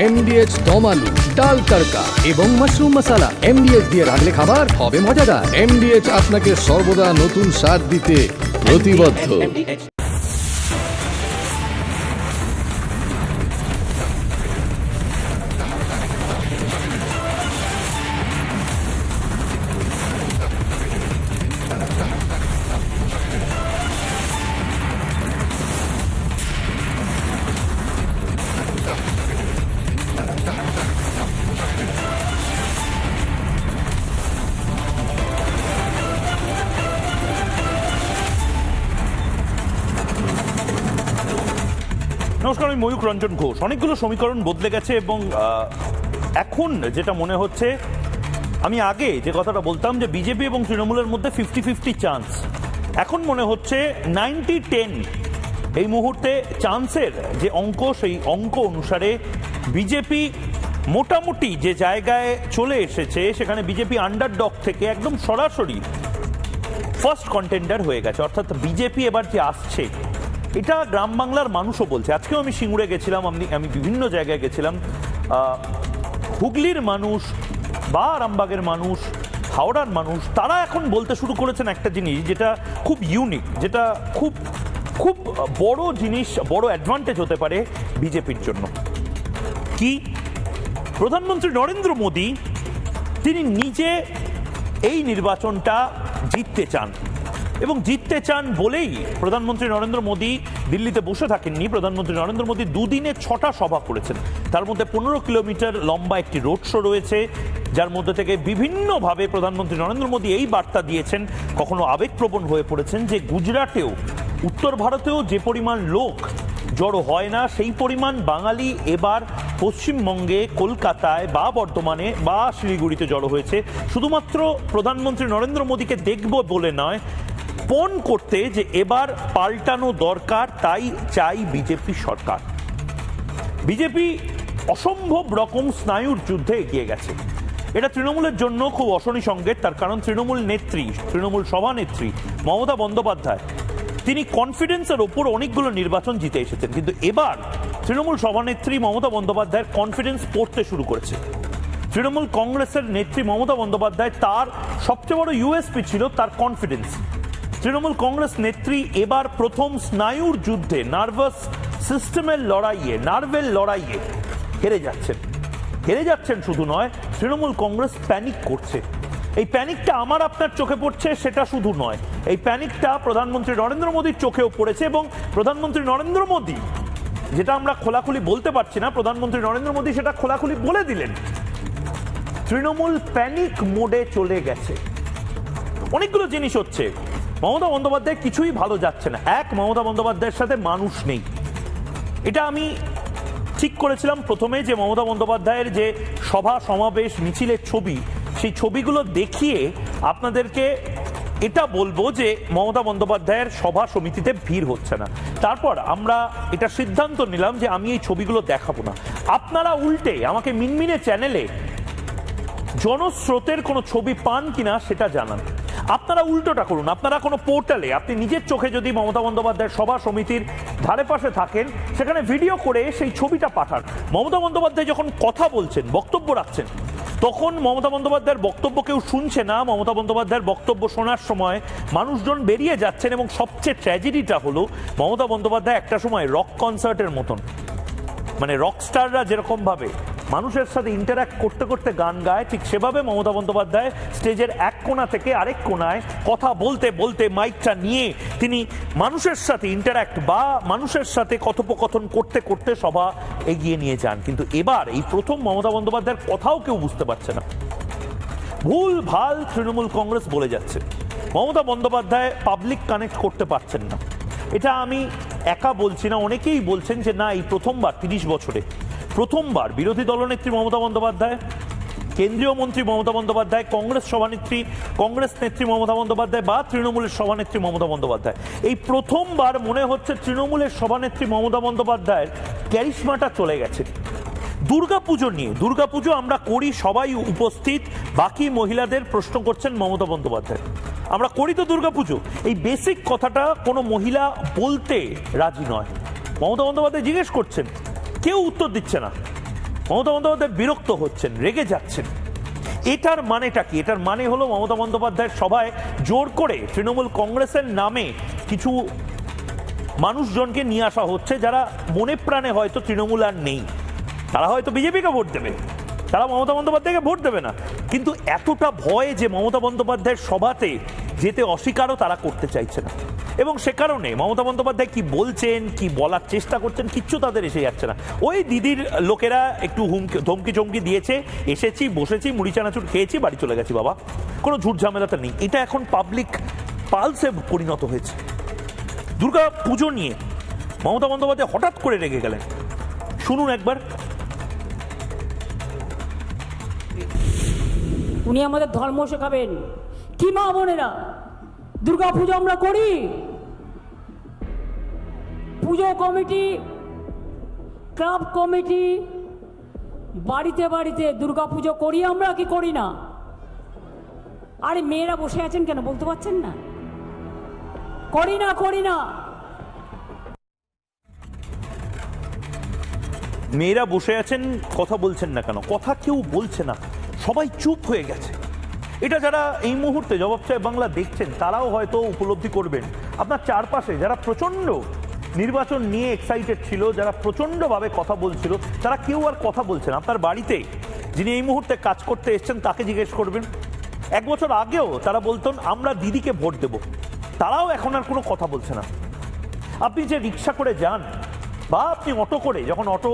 এমডিএচ দম আলু, ডাল তড়কা এবং মাশরুম মশলা। এমডিএচ দিয়ে রাঁধলে খাবার হবে মজাদার। এমডিএচ আপনাকে সর্বদা নতুন স্বাদ দিতে প্রতিবদ্ধ। নমস্কার, আমি ময়ূক রঞ্জন ঘোষ। অনেকগুলো সমীকরণ বদলে গেছে এবং এখন যেটা মনে হচ্ছে, আমি আগে যে কথাটা বলতাম যে বিজেপি এবং তৃণমূলের মধ্যে 50-50 চান্স, এখন মনে হচ্ছে 90-10 এই মুহূর্তে চান্সের যে অঙ্ক, সেই অঙ্ক অনুসারে বিজেপি মোটামুটি যে জায়গায় চলে এসেছে সেখানে বিজেপি আন্ডারডগ থেকে একদম সরাসরি ফার্স্ট কন্টেন্ডার হয়ে গেছে। অর্থাৎ বিজেপি এবার যে আসছে, এটা গ্রাম বাংলার মানুষও বলছে। আজকেও আমি সিঙ্গুরে গেছিলাম, আমি বিভিন্ন জায়গায় গেছিলাম। হুগলির মানুষ বা আরামবাগের মানুষ, হাওড়ার মানুষ, তারা এখন বলতে শুরু করেছেন একটা জিনিস যেটা খুব ইউনিক, যেটা খুব খুব বড় জিনিস, বড় অ্যাডভান্টেজ হতে পারে বিজেপির জন্য। কি? প্রধানমন্ত্রী নরেন্দ্র মোদী তিনি নিজে এই নির্বাচনটা জিততে চান এবং জিততে চান বলেই প্রধানমন্ত্রী নরেন্দ্র মোদী দিল্লিতে বসে থাকেননি। প্রধানমন্ত্রী নরেন্দ্র মোদী দুদিনে 6টা সভা করেছেন, তার মধ্যে 15 কিলোমিটার লম্বা একটি রোড শো রয়েছে, যার মধ্যে থেকে বিভিন্নভাবে প্রধানমন্ত্রী নরেন্দ্র মোদী এই বার্তা দিয়েছেন, কখনো আবেগপ্রবণ হয়ে পড়েছেন যে গুজরাটেও, উত্তর ভারতেও যে পরিমাণ লোক জড়ো হয় না, সেই পরিমাণ বাঙালি এবার পশ্চিমবঙ্গে, কলকাতায় বা বর্ধমানে বা শিলিগুড়িতে জড়ো হয়েছে। শুধুমাত্র প্রধানমন্ত্রী নরেন্দ্র মোদীকে দেখব বলে নয়, পণ করতে যে এবার পাল্টানো দরকার, তাই চাই বিজেপি সরকার। বিজেপি অসম্ভব রকম স্নায়ুর যুদ্ধে এগিয়ে গেছে। এটা তৃণমূলের জন্য খুব অশনি সংকেত। তার কারণ তৃণমূল নেত্রী, তৃণমূল সভানেত্রী মমতা বন্দ্যোপাধ্যায় তিনি কনফিডেন্সের ওপর অনেকগুলো নির্বাচন জিতে এসেছেন, কিন্তু এবার তৃণমূল সভানেত্রী মমতা বন্দ্যোপাধ্যায়ের কনফিডেন্স পড়তে শুরু করেছে। তৃণমূল কংগ্রেসের নেত্রী মমতা বন্দ্যোপাধ্যায়, তার সবচেয়ে বড় ইউএসপি ছিল তার কনফিডেন্স। তৃণমূল কংগ্রেস নেত্রী এবার প্রথম স্নায়ুর যুদ্ধে, নার্ভাস সিস্টেমের লড়াইয়ে, নার্ভের লড়াইয়ে হেরে যাচ্ছেন। শুধু নয়, তৃণমূল কংগ্রেস প্যানিক করছে। এই প্যানিকটা আমার আপনার চোখে পড়ছে সেটা শুধু নয়, এই প্যানিকটা প্রধানমন্ত্রী নরেন্দ্র মোদীর চোখেও পড়েছে এবং প্রধানমন্ত্রী নরেন্দ্র মোদী, যেটা আমরা খোলাখুলি বলতে পারছি না, প্রধানমন্ত্রী নরেন্দ্র মোদী সেটা খোলাখুলি বলে দিলেন। তৃণমূল প্যানিক মোডে চলে গেছে। অনেকগুলো জিনিস হচ্ছে। মমতা বন্দ্যোপাধ্যায় কিছুই ভালো যাচ্ছে না। এক, মমতা বন্দ্যোপাধ্যায়ের সাথে মানুষ নেই। এটা আমি ঠিক করেছিলাম প্রথমে যে মমতা বন্দ্যোপাধ্যায়ের যে সভা, সমাবেশ, মিছিলের ছবি, সেই ছবিগুলো দেখিয়ে আপনাদেরকে এটা বলবো যে মমতা বন্দ্যোপাধ্যায়ের সভা সমিতিতে ভিড় হচ্ছে না। তারপর আমরা এটা সিদ্ধান্ত নিলাম যে আমি এই ছবিগুলো দেখাবো না। আপনারা উল্টে আমাকে মিনমিনে চ্যানেলে জনস্রোতের কোনো ছবি পান কিনা সেটা জানান। আপনারা উল্টোটা করুন, আপনারা কোনো পোর্টালে আপনি নিজের চোখে যদি মমতা বন্দ্যোপাধ্যায়ের সভা সমিতির ধারে পাশে থাকেন, সেখানে ভিডিও করে সেই ছবিটা পাঠান। মমতা বন্দ্যোপাধ্যায় যখন কথা বলছেন, বক্তব্য রাখছেন, তখন মমতা বন্দ্যোপাধ্যায়ের বক্তব্য কেউ শুনছে না। মমতা বন্দ্যোপাধ্যায়ের বক্তব্য শোনার সময় মানুষজন বেরিয়ে যাচ্ছেন এবং সবচেয়ে ট্র্যাজেডিটা হলো, মমতা বন্দ্যোপাধ্যায় একটা সময় রক কনসার্টের মতন, মানে রকস্টাররা যেরকম ভাবে মানুষের সাথে ইন্টারঅ্যাক্ট করতে করতে গান গায়, ঠিক সেভাবে মমতা বন্দ্যোপাধ্যায় স্টেজের এক কোণা থেকে আরেক কোণায় কথা বলতে বলতে মাইকটা নিয়ে তিনি মানুষের সাথে ইন্টারঅ্যাক্ট বা মানুষের সাথে কথোপকথন করতে করতে সভা এগিয়ে নিয়ে যান। কিন্তু এবার এই প্রথম মমতা বন্দ্যোপাধ্যায়ের কথাও কেউ বুঝতে পারছে না, ভুল ভাল তৃণমূল কংগ্রেস বলে যাচ্ছে। মমতা বন্দ্যোপাধ্যায় পাবলিক কানেক্ট করতে পারছেন না। এটা আমি একা বলছি না, অনেকেই বলছেন যে না, এই প্রথমবার 30 বছরে প্রথমবার বিরোধী দলনেত্রী মমতা বন্দ্যোপাধ্যায়, কেন্দ্রীয় মন্ত্রী মমতা বন্দ্যোপাধ্যায়, কংগ্রেস সভানেত্রী, কংগ্রেস নেত্রী মমতা বন্দ্যোপাধ্যায় বা তৃণমূলের সভানেত্রী মমতা বন্দ্যোপাধ্যায়, এই প্রথমবার মনে হচ্ছে তৃণমূলের সভানেত্রী মমতা বন্দ্যোপাধ্যায়ের ক্যারিশমাটা চলে গেছে। দুর্গাপুজো নিয়ে, দুর্গাপুজো আমরা করি, সবাই উপস্থিত, বাকি মহিলাদের প্রশ্ন করছেন মমতা বন্দ্যোপাধ্যায়, আমরা করি তো দুর্গাপুজো, এই বেসিক কথাটা কোনো মহিলা বলতে রাজি নয়। মমতা বন্দ্যোপাধ্যায় জিজ্ঞেস করছেন, কেউ উত্তর দিচ্ছে না। মমতা বন্দ্যোপাধ্যায় বিরক্ত হচ্ছেন, রেগে যাচ্ছেন। এটার মানেটা কি? এটার মানে হলো মমতা বন্দ্যোপাধ্যায়ের সভায় জোর করে তৃণমূল কংগ্রেসের নামে কিছু মানুষজনকে নিয়ে আসা হচ্ছে যারা মনে প্রাণে হয়তো তৃণমূল আর নেই। তারা হয়তো বিজেপিকে ভোট দেবে, তারা মমতা বন্দ্যোপাধ্যায়কে ভোট দেবে না, কিন্তু এতটা ভয় যে মমতা বন্দ্যোপাধ্যায়ের সভাতে যেতে অস্বীকারও তারা করতে চাইছে না। এবং সে কারণে মমতা বন্দ্যোপাধ্যায় কি বলছেন, কি বলার চেষ্টা করছেন, কিচ্ছু তাদের এসে যাচ্ছে না। ওই দিদির লোকেরা একটু ধমকি চমকি দিয়েছে, এসেছি, বসেছি, মুড়ি চানাচুর খেয়েছি, বাড়ি চলে গেছি বাবা, কোনো ঝুট ঝামেলাটা নেই। এটা এখন পাবলিক পালসে পরিণত হয়েছে। দুর্গা পুজো নিয়ে মমতা বন্দ্যোপাধ্যায় হঠাৎ করে রেগে গেলেন, শুনুন একবার। উনি আমাদের ধর্ম শেখাবেন। কি মা বোনেরা, দুর্গা পুজো আমরা করি, পুজো কমিটি, ক্লাব কমিটি, বাড়িতে বাড়িতে দুর্গা পুজো করি আমরা কি করি না? আরে মেয়েরা বসে আছেন কেন বলতে পারছেন না? করি না, করি না। মেয়েরা বসে আছেন, কথা বলছেন না কেন? কথা কেউ বলছে না, সবাই চুপ হয়ে গেছে। এটা যারা এই মুহূর্তে জবাব চায় বাংলা দেখছেন তারাও হয়তো উপলব্ধি করবেন। আপনার চারপাশে যারা প্রচন্ড নির্বাচন নিয়ে এক্সাইটেড ছিল, যারা প্রচন্ডভাবে কথা বলছিল, তারা কেউ আর কথা বলছে না। আপনার বাড়িতে যিনি এই মুহূর্তে কাজ করতে এসছেন তাকে জিজ্ঞেস করবেন। 1 বছর আগেও তারা বলতেন আমরা দিদিকে ভোট দেব, তারাও এখন আর কোনো কথা বলছে না। আপনি যে রিক্সা করে যান বা আপনি অটো করে, যখন অটো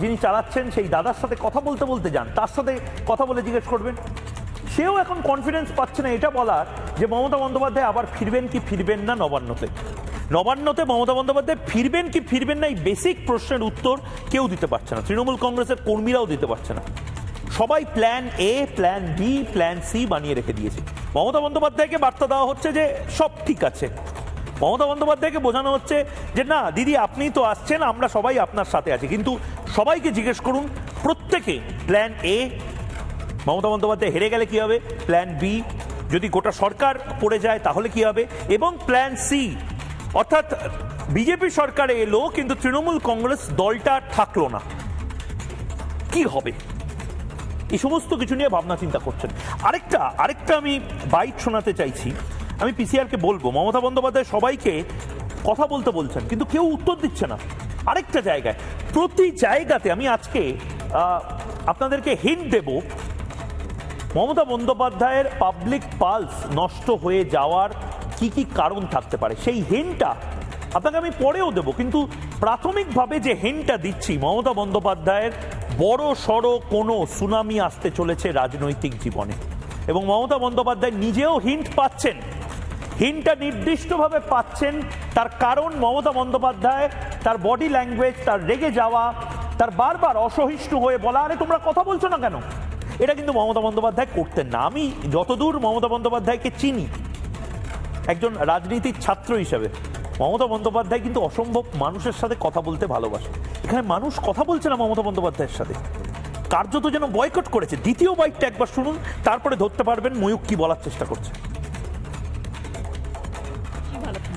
যিনি চালাচ্ছেন সেই দাদার সাথে কথা বলতে বলতে যান, তার সাথে কথা বলে জিজ্ঞেস করবেন, সেও এখন কনফিডেন্স পাচ্ছে না এটা বলার যে মমতা বন্দ্যোপাধ্যায় আবার ফিরবেন কি ফিরবেন না নবান্নতে। নবান্নতে মমতা বন্দ্যোপাধ্যায় ফিরবেন কি ফিরবেন না এই বেসিক প্রশ্নের উত্তর কেউ দিতে পারছে না, তৃণমূল কংগ্রেসের কর্মীরাও দিতে পারছে না। সবাই plan A, plan B, plan C বানিয়ে রেখে দিয়েছে। মমতা বন্দ্যোপাধ্যায়কে বার্তা দেওয়া হচ্ছে যে সব ঠিক আছে। মমতা বন্দ্যোপাধ্যায়কে বোঝানো হচ্ছে যে না দিদি আপনি তো আসছেন, আমরা সবাই আপনার সাথে আছি। কিন্তু সবাইকে জিজ্ঞেস করুন, প্রত্যেকে প্ল্যান এ, মমতা বন্দ্যোপাধ্যায় হেরে গেলে কি হবে, প্ল্যান বি, যদি গোটা সরকার পড়ে যায় তাহলে কি হবে, এবং প্ল্যান সি, অর্থাৎ বিজেপি সরকারে এলো কিন্তু তৃণমূল কংগ্রেস দলটা থাকলো না, কি হবে? এই সমস্ত কিছু নিয়ে ভাবনা চিন্তা করছেন। আরেকটা আমি বাইট শোনাতে চাইছি। আমি পিসিআরকে বলবো, মমতা বন্দ্যোপাধ্যায় সবাইকে কথা বলতে বলছেন কিন্তু কেউ উত্তর দিচ্ছে না। আরেকটা জায়গায়, প্রতি জায়গাতে আমি আজকে আপনাদেরকে হিন্ট দেব মমতা বন্দ্যোপাধ্যায়ের পাবলিক পালস নষ্ট হয়ে যাওয়ার কি কি কারণ থাকতে পারে। সেই হিন্টটা আপনাকে আমি পরেও দেব, কিন্তু প্রাথমিকভাবে যে হিন্টটা দিচ্ছি, মমতা বন্দ্যোপাধ্যায়ের বড় সড়ো কোনো সুনামি আসতে চলেছে রাজনৈতিক জীবনে, এবং মমতা বন্দ্যোপাধ্যায় নিজেও হিন্ট পাচ্ছেন। হিন্টটা নির্দিষ্টভাবে পাচ্ছেন, তার কারণ মমতা বন্দ্যোপাধ্যায় তার বডি ল্যাঙ্গুয়েজ, তার রেগে যাওয়া, তার বারবার অসহিষ্ণু হয়ে বলা আরে তোমরা কথা বলছো না কেন, এটা কিন্তু মমতা বন্দ্যোপাধ্যায় করতেন না। আমি যতদূর মমতা বন্দ্যোপাধ্যায়কে চিনি একজন রাজনীতির ছাত্র হিসেবে, মমতা বন্দ্যোপাধ্যায় কিন্তু অসম্ভব মানুষের সাথে কথা বলতে ভালোবাসে। এখানে মানুষ কথা বলছে না মমতা বন্দ্যোপাধ্যায়ের সাথে, কার্যত যেন বয়কট করেছে। দ্বিতীয় বাইকটা একবার শুনুন, তারপরে ধরতে পারবেন ময়ূক কি বলার চেষ্টা করছে।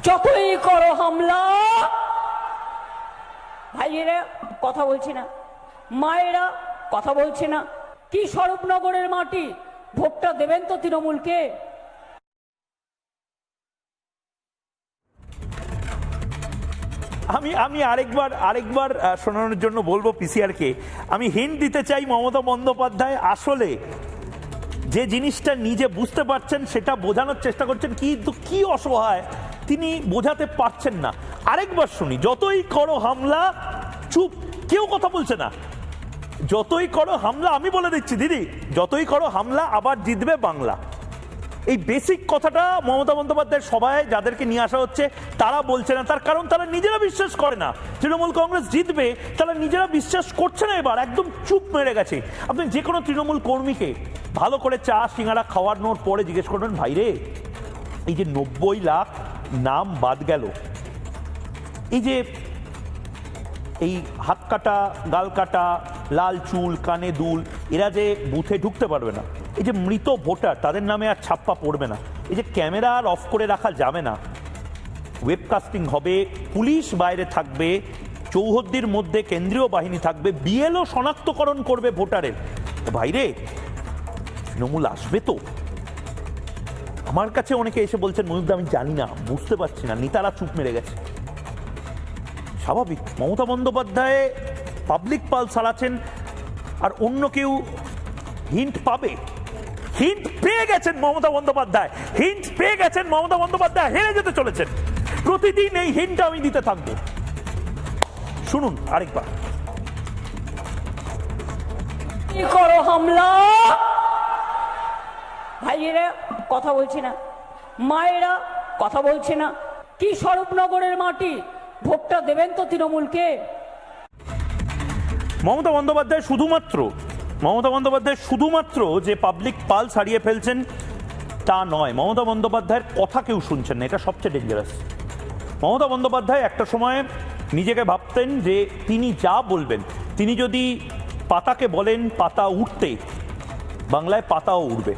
যতই করো হামলা, ভাইয়েরা কথা বলছে না, মায়েরা কথা বলছে না। কি স্বরূপনগরের মাটি, ভোটটা দেবেন তো তৃণমূলকে। আমি আরেকবার শোনানোর জন্য বলবো পিসিআরকে, আমি হিন্ট দিতে চাই মমতা বন্দ্যোপাধ্যায় আসলে যে জিনিসটা নিজে বুঝতে পারছেন সেটা বোঝানোর চেষ্টা করছেন, কিন্তু কি অসহায় তিনি বোঝাতে পারছেন না। আরেকবার শুনি, যতই করো হামলা, চুপ, কেউ কথা বলছে না। যতই করো হামলা, আমি বলে দিচ্ছি দিদি, যতই করো হামলা আবার জিতবে বাংলা। এই বেসিক কথাটা মমতা বন্দ্যোপাধ্যায়ের সভায় যাদেরকে নিয়ে আসা হচ্ছে তারা বলছে না, তার কারণ তারা নিজেরা বিশ্বাস করে না তৃণমূল কংগ্রেস জিতবে, তারা নিজেরা বিশ্বাস করছে না, এবার একদম চুপ মেরে গেছে। আপনি যে কোনো তৃণমূল কর্মীকে ভালো করে চা সিঙ্গারা খাওয়ানোর পরে জিজ্ঞেস করবেন, ভাইরে এই যে 90 লাখ নাম বাদ গেল, এই যে এই হাত কাটা, গাল কাটা, লাল চুল, কানে দুল, এরা যে বুথে ঢুকতে পারবে না, এই যে মৃত ভোটার তাদের নামে আর ছাপ্পা পড়বে না, এই যে ক্যামেরা আর অফ করে রাখা যাবে না, ওয়েবকাস্টিং হবে, পুলিশ বাইরে থাকবে, চৌহদ্দির মধ্যে কেন্দ্রীয় বাহিনী থাকবে, বিএলও শনাক্তকরণ করবে ভোটারের। বাইরে তৃণমূল আসবে তো? আমার কাছে অনেকে এসে বলছেন ময়ূরদা আমি জানি না, বুঝতে পারছি না, নেতারা চুপ মেরে গেছে। স্বাভাবিক, মমতা বন্দ্যোপাধ্যায় পাবলিক পাল সারাচ্ছেন, আর অন্য কেউ হিন্ট পাবে। হিন্ট পেয়ে গেছেন মমতা বন্দ্যোপাধ্যায়, হিন্ট পেয়ে গেছেন মমতা বন্দ্যোপাধ্যায় হেরে যেতে চলেছেন। প্রতিদিন এই হিন্ট আমি দিতে থাকবো। শুনুন আরেকবার। কি করো হামলা, ভাইয়েরা কথা বলছে না, মায়েরা কথা বলছে না। কি স্বরূপনগরের মাটি, ভোটটা দেবেন তো তৃণমূলকে। মমতা বন্দ্যোপাধ্যায় শুধুমাত্র যে পাবলিক পাল হারিয়ে ফেলছেন তা নয়, মমতা বন্দ্যোপাধ্যায়ের কথা কেউ শুনছেন না, এটা সবচেয়ে ডেঞ্জারাস। মমতা বন্দ্যোপাধ্যায় একটা সময় নিজেকে ভাবতেন যে তিনি যা বলবেন, তিনি যদি পাতাকে বলেন পাতা উঠতে, বাংলায় পাতাও উঠবে।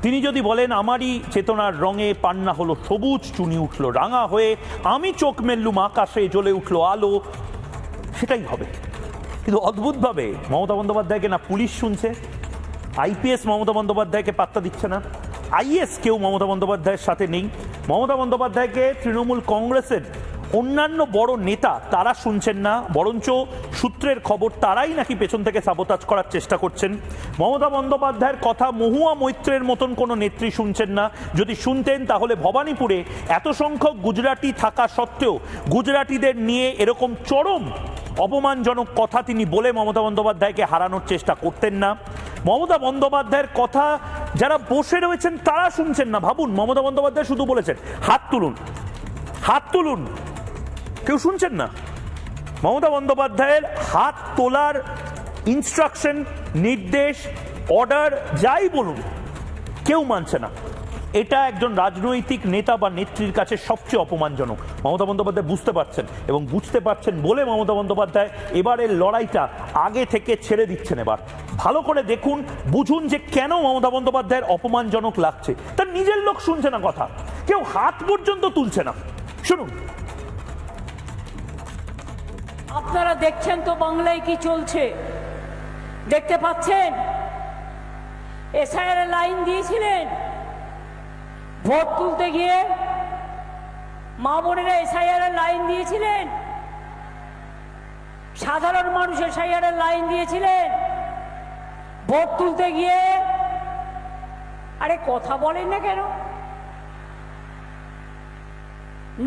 তিনি যদি বলেন আমারই চেতনার রঙে পান্না হলো সবুজ, চুনি উঠলো রাঙা হয়ে, আমি চোখ মেললুম আকাশে, জ্বলে উঠলো আলো, সেটাই হবে। কিন্তু অদ্ভুতভাবে মমতা বন্দ্যোপাধ্যায়কে না পুলিশ শুনছে, আইপিএস মমতা বন্দ্যোপাধ্যায়কে পাত্তা দিচ্ছে না, আইএস কেউ মমতা বন্দ্যোপাধ্যায়ের সাথে নেই। মমতা বন্দ্যোপাধ্যায়কে তৃণমূল কংগ্রেসের অন্যান্য বড় নেতা তারা শুনছেন না, বরঞ্চ সূত্রের খবর তারাই নাকি পেছন থেকে সাবোতাজ করার চেষ্টা করছেন। মমতা বন্দ্যোপাধ্যায়ের কথা মহুয়া মৈত্রের মতন কোনো নেত্রী শুনছেন না। যদি শুনতেন তাহলে ভবানীপুরে এত সংখ্যক গুজরাটি থাকা সত্ত্বেও গুজরাটিদের নিয়ে এরকম চরম অপমানজনক কথা তিনি বলে মমতা বন্দ্যোপাধ্যায়কে হারানোর চেষ্টা করতেন না। মমতা বন্দ্যোপাধ্যায়ের কথা যারা বসে রয়েছেন তারা শুনছেন না। ভাবুন, মমতা বন্দ্যোপাধ্যায় শুধু বলেছেন হাত তুলুন, হাত তুলুন, কেউ শুনছেন না। মমতা বন্দ্যোপাধ্যায়ের হাত তোলার ইনস্ট্রাকশন, নির্দেশ, অর্ডার যাই বলুন, কেউ মানছে না। এটা একজন রাজনৈতিক নেতা বা নেত্রীর কাছে সবচেয়ে অপমানজনক। মমতা বন্দ্যোপাধ্যায় বুঝতে পারছেন, এবং বুঝতে পারছেন বলে মমতা বন্দ্যোপাধ্যায় এবারের লড়াইটা আগে থেকে ছেড়ে দিচ্ছেন। এবার ভালো করে দেখুন, বুঝুন যে কেন মমতা বন্দ্যোপাধ্যায়ের অপমানজনক লাগছে। তার নিজের লোক শুনছে না কথা, কেউ হাত পর্যন্ত তুলছে না। শুনুন। আপনারা দেখছেন তো বাংলায় কি চলছে, দেখতে পাচ্ছেন। এসআইআর লাইন দিয়েছিলেন, ভোট তুলতে গিয়ে মা বোনেরা এসআইআর লাইন দিয়েছিলেন, সাধারণ মানুষ এসআইআর লাইন দিয়েছিলেন, ভোট তুলতে গিয়ে। আরে কথা বলেন না কেন?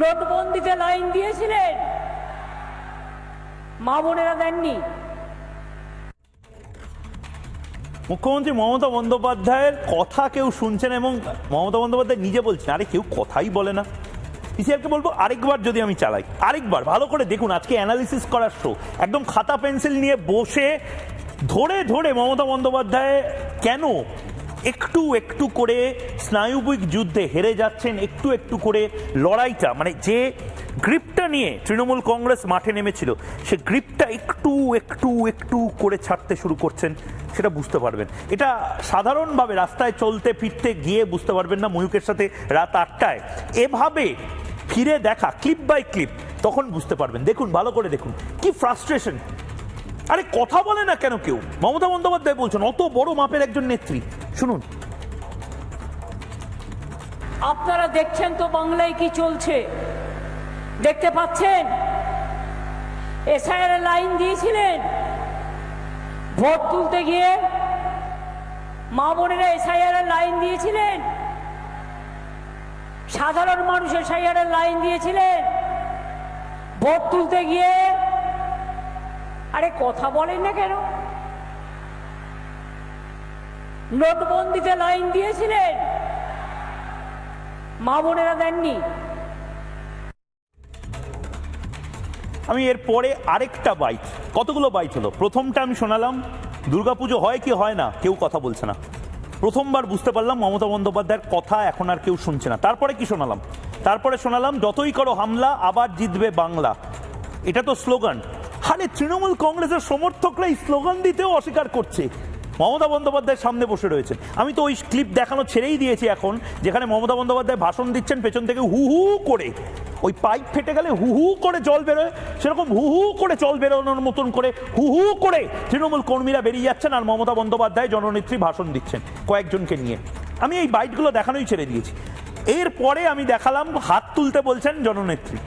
নোটবন্দিতে লাইন দিয়েছিলেন, মা বোনেরা দেননি। মুখ্যমন্ত্রী মমতা বন্দ্যোপাধ্যায়ের কথা কেউ শুনছেন, এবং মমতা বন্দ্যোপাধ্যায় নিজে বলছেন আরে কেউ কথাই বলে না। পিসিআরকে বলবো আরেকবার যদি আমি চালাই, আরেকবার ভালো করে দেখুন। আজকে অ্যানালিসিস করার শো, একদম খাতা পেন্সিল নিয়ে বসে ধরে ধরে মমতা বন্দ্যোপাধ্যায় কেন একটু একটু করে স্নায়ুবিক যুদ্ধে হেরে যাচ্ছেন, একটু একটু করে লড়াইটা, মানে যে গ্রিপটা নিয়ে তৃণমূল কংগ্রেস মাঠে নেমেছিল সে গ্রিপটা একটু একটু একটু করে ছাড়তে শুরু করছেন, সেটা বুঝতে পারবেন। এটা সাধারণভাবে রাস্তায় চলতে ফিরতে গিয়ে বুঝতে পারবেন না। ময়ূকের সাথে রাত 8টায় এভাবে ফিরে দেখা ক্লিপ বাই ক্লিপ, তখন বুঝতে পারবেন। দেখুন, ভালো করে দেখুন কি ফ্রাস্ট্রেশন। আরে কথা বলে না কেন কেউ? মমতা বন্দ্যোপাধ্যায় বলছেন, অত বড় মাপের একজন নেত্রী। শুনুন। আপনারা দেখছেন তো বাংলায় কি চলছে, দেখতে পাচ্ছেন। এসআইআর লাইন দিয়েছিলেন, ভোট তুলতে গিয়ে মা বোনেরা এসআইআর লাইন দিয়েছিলেন, সাধারণ মানুষ এসআইআর লাইন দিয়েছিলেন, ভোট তুলতে গিয়ে। আরে কথা বলেন না কেন? নোটবন্দিতে লাইন দিয়েছিলেন, মা বোনেরা দেননি। আমি এরপরে আরেকটা বাইট, কতগুলো বাইট হলো। প্রথমটা আমি শোনালাম দুর্গাপুজো হয় কি হয় না, কেউ কথা বলছে না। প্রথমবার বুঝতে পারলাম মমতা বন্দ্যোপাধ্যায়ের কথা এখন আর কেউ শুনছে না। তারপরে কি শোনালাম? তারপরে শোনালাম যতই করো হামলা আবার জিতবে বাংলা। এটা তো স্লোগান। আরে তৃণমূল কংগ্রেসের সমর্থকরা এই স্লোগান দিতেও অস্বীকার করছে। মমতা বন্দ্যোপাধ্যায়ের সামনে বসে রয়েছেন। আমি তো ওই ক্লিপ দেখানো ছেড়েই দিয়েছি এখন, যেখানে মমতা বন্দ্যোপাধ্যায় ভাষণ দিচ্ছেন, পেছন থেকে হু হু করে ওই পাইপ ফেটে গেলে হু হু করে জল বেরোয়, সেরকম হু হু করে জল বেরোনোর মতন করে হু হু করে তৃণমূল কর্মীরা বেরিয়ে যাচ্ছেন আর মমতা বন্দ্যোপাধ্যায় জননেত্রী ভাষণ দিচ্ছেন কয়েকজনকে নিয়ে। আমি এই বাইটগুলো দেখানোই ছেড়ে দিয়েছি। এরপরে আমি দেখালাম হাত তুলতে বলছেন জননেত্রী,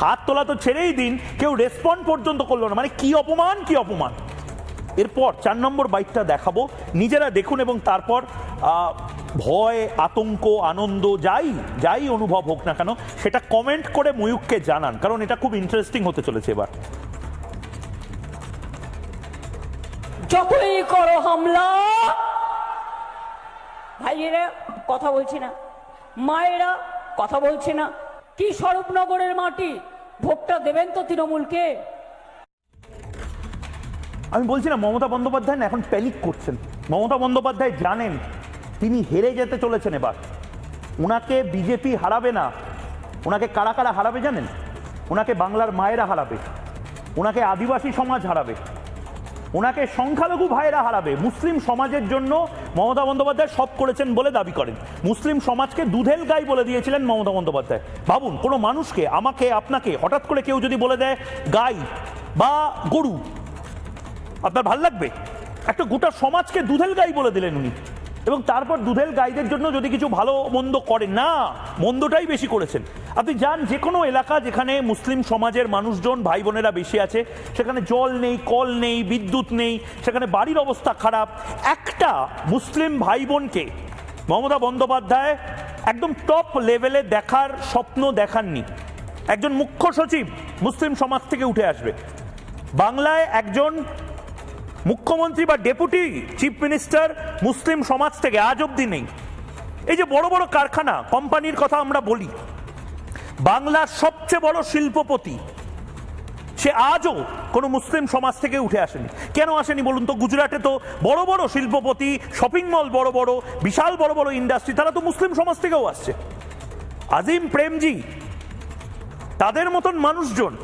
হাত তোলা তো ছেড়েই দিন, কেউ রেসপন্ড পর্যন্ত করলো না, মানে কি অপমান কি অপমান। এরপর 4 নম্বর বাইটটা দেখাবো, নিজেরা দেখুন এবং তারপর ভয়, আতঙ্ক, আনন্দ যাই যাই অনুভব হোক না কেন সেটা কমেন্ট করে ময়ূককে জানান, কারণ এটা খুব ইন্টারেস্টিং হতে চলেছে এবার। যতই করো হামলা, ভাইয়েরা কথা বলছি না, মায়েরা কথা বলছে না, কি স্বরূপনগরের মাটি, ভোটটা দেবেন তো তৃণমূলকে। আমি বলছি না মমতা বন্দ্যোপাধ্যায় না এখন প্যানিক করছেন। মমতা বন্দ্যোপাধ্যায় জানেন তিনি হেরে যেতে চলেছেন এবার, ওনাকে বিজেপি হারাবে না। ওনাকে কারা কারা হারাবে জানেন? ওনাকে বাংলার মায়েরা হারাবে, ওনাকে আদিবাসী সমাজ হারাবে, ওনাকে সংখ্যালঘু ভাইয়েরা হারাবে। মুসলিম সমাজের জন্য মমতা বন্দ্যোপাধ্যায় সব করেছেন বলে দাবি করেন। মুসলিম সমাজকে দুধেল গাই বলে দিয়েছিলেন মমতা বন্দ্যোপাধ্যায়। ভাবুন, কোনো মানুষকে, আমাকে আপনাকে হঠাৎ করে কেউ যদি বলে দেয় গাই বা গরু, আপনার ভাল লাগবে? একটা গোটা সমাজকে দুধেল গাই বলে দিলেন উনি, এবং তারপর দুধেল গাইদের জন্য যদি কিছু ভালো মন্দ করেন না, মন্দটাই বেশি করেছেন। আপনি যান যে কোনো এলাকা যেখানে মুসলিম সমাজের মানুষজন ভাই বোনেরা বেশি আছে, সেখানে জল নেই, কল নেই, বিদ্যুৎ নেই, সেখানে বাড়ির অবস্থা খারাপ। একটা মুসলিম ভাই বোনকে মমতা বন্দ্যোপাধ্যায় একদম টপ লেভেলে দেখার স্বপ্ন দেখাননি। একজন মুখ্য সচিব মুসলিম সমাজ থেকে উঠে আসবে, বাংলায় একজন মুখ্যমন্ত্রী বা ডেপুটি চিফ মিনিস্টার মুসলিম সমাজ থেকে আজ অব্দি নেই। এই যে বড় বড় কারখানা, কোম্পানির কথা আমরা বলি, বাংলার সবচেয়ে বড় শিল্পপতি সে আজও কোনো মুসলিম সমাজ থেকে উঠে আসেনি। কেন আসেনি বলুন তো? গুজরাটে তো বড় বড় শিল্পপতি, শপিং মল বড় বড়, বিশাল বড় বড় ইন্ডাস্ট্রি, তারা তো মুসলিম সমাজ থেকেও আসছে। আজিম প্রেমজি, তাদের মতন মানুষজন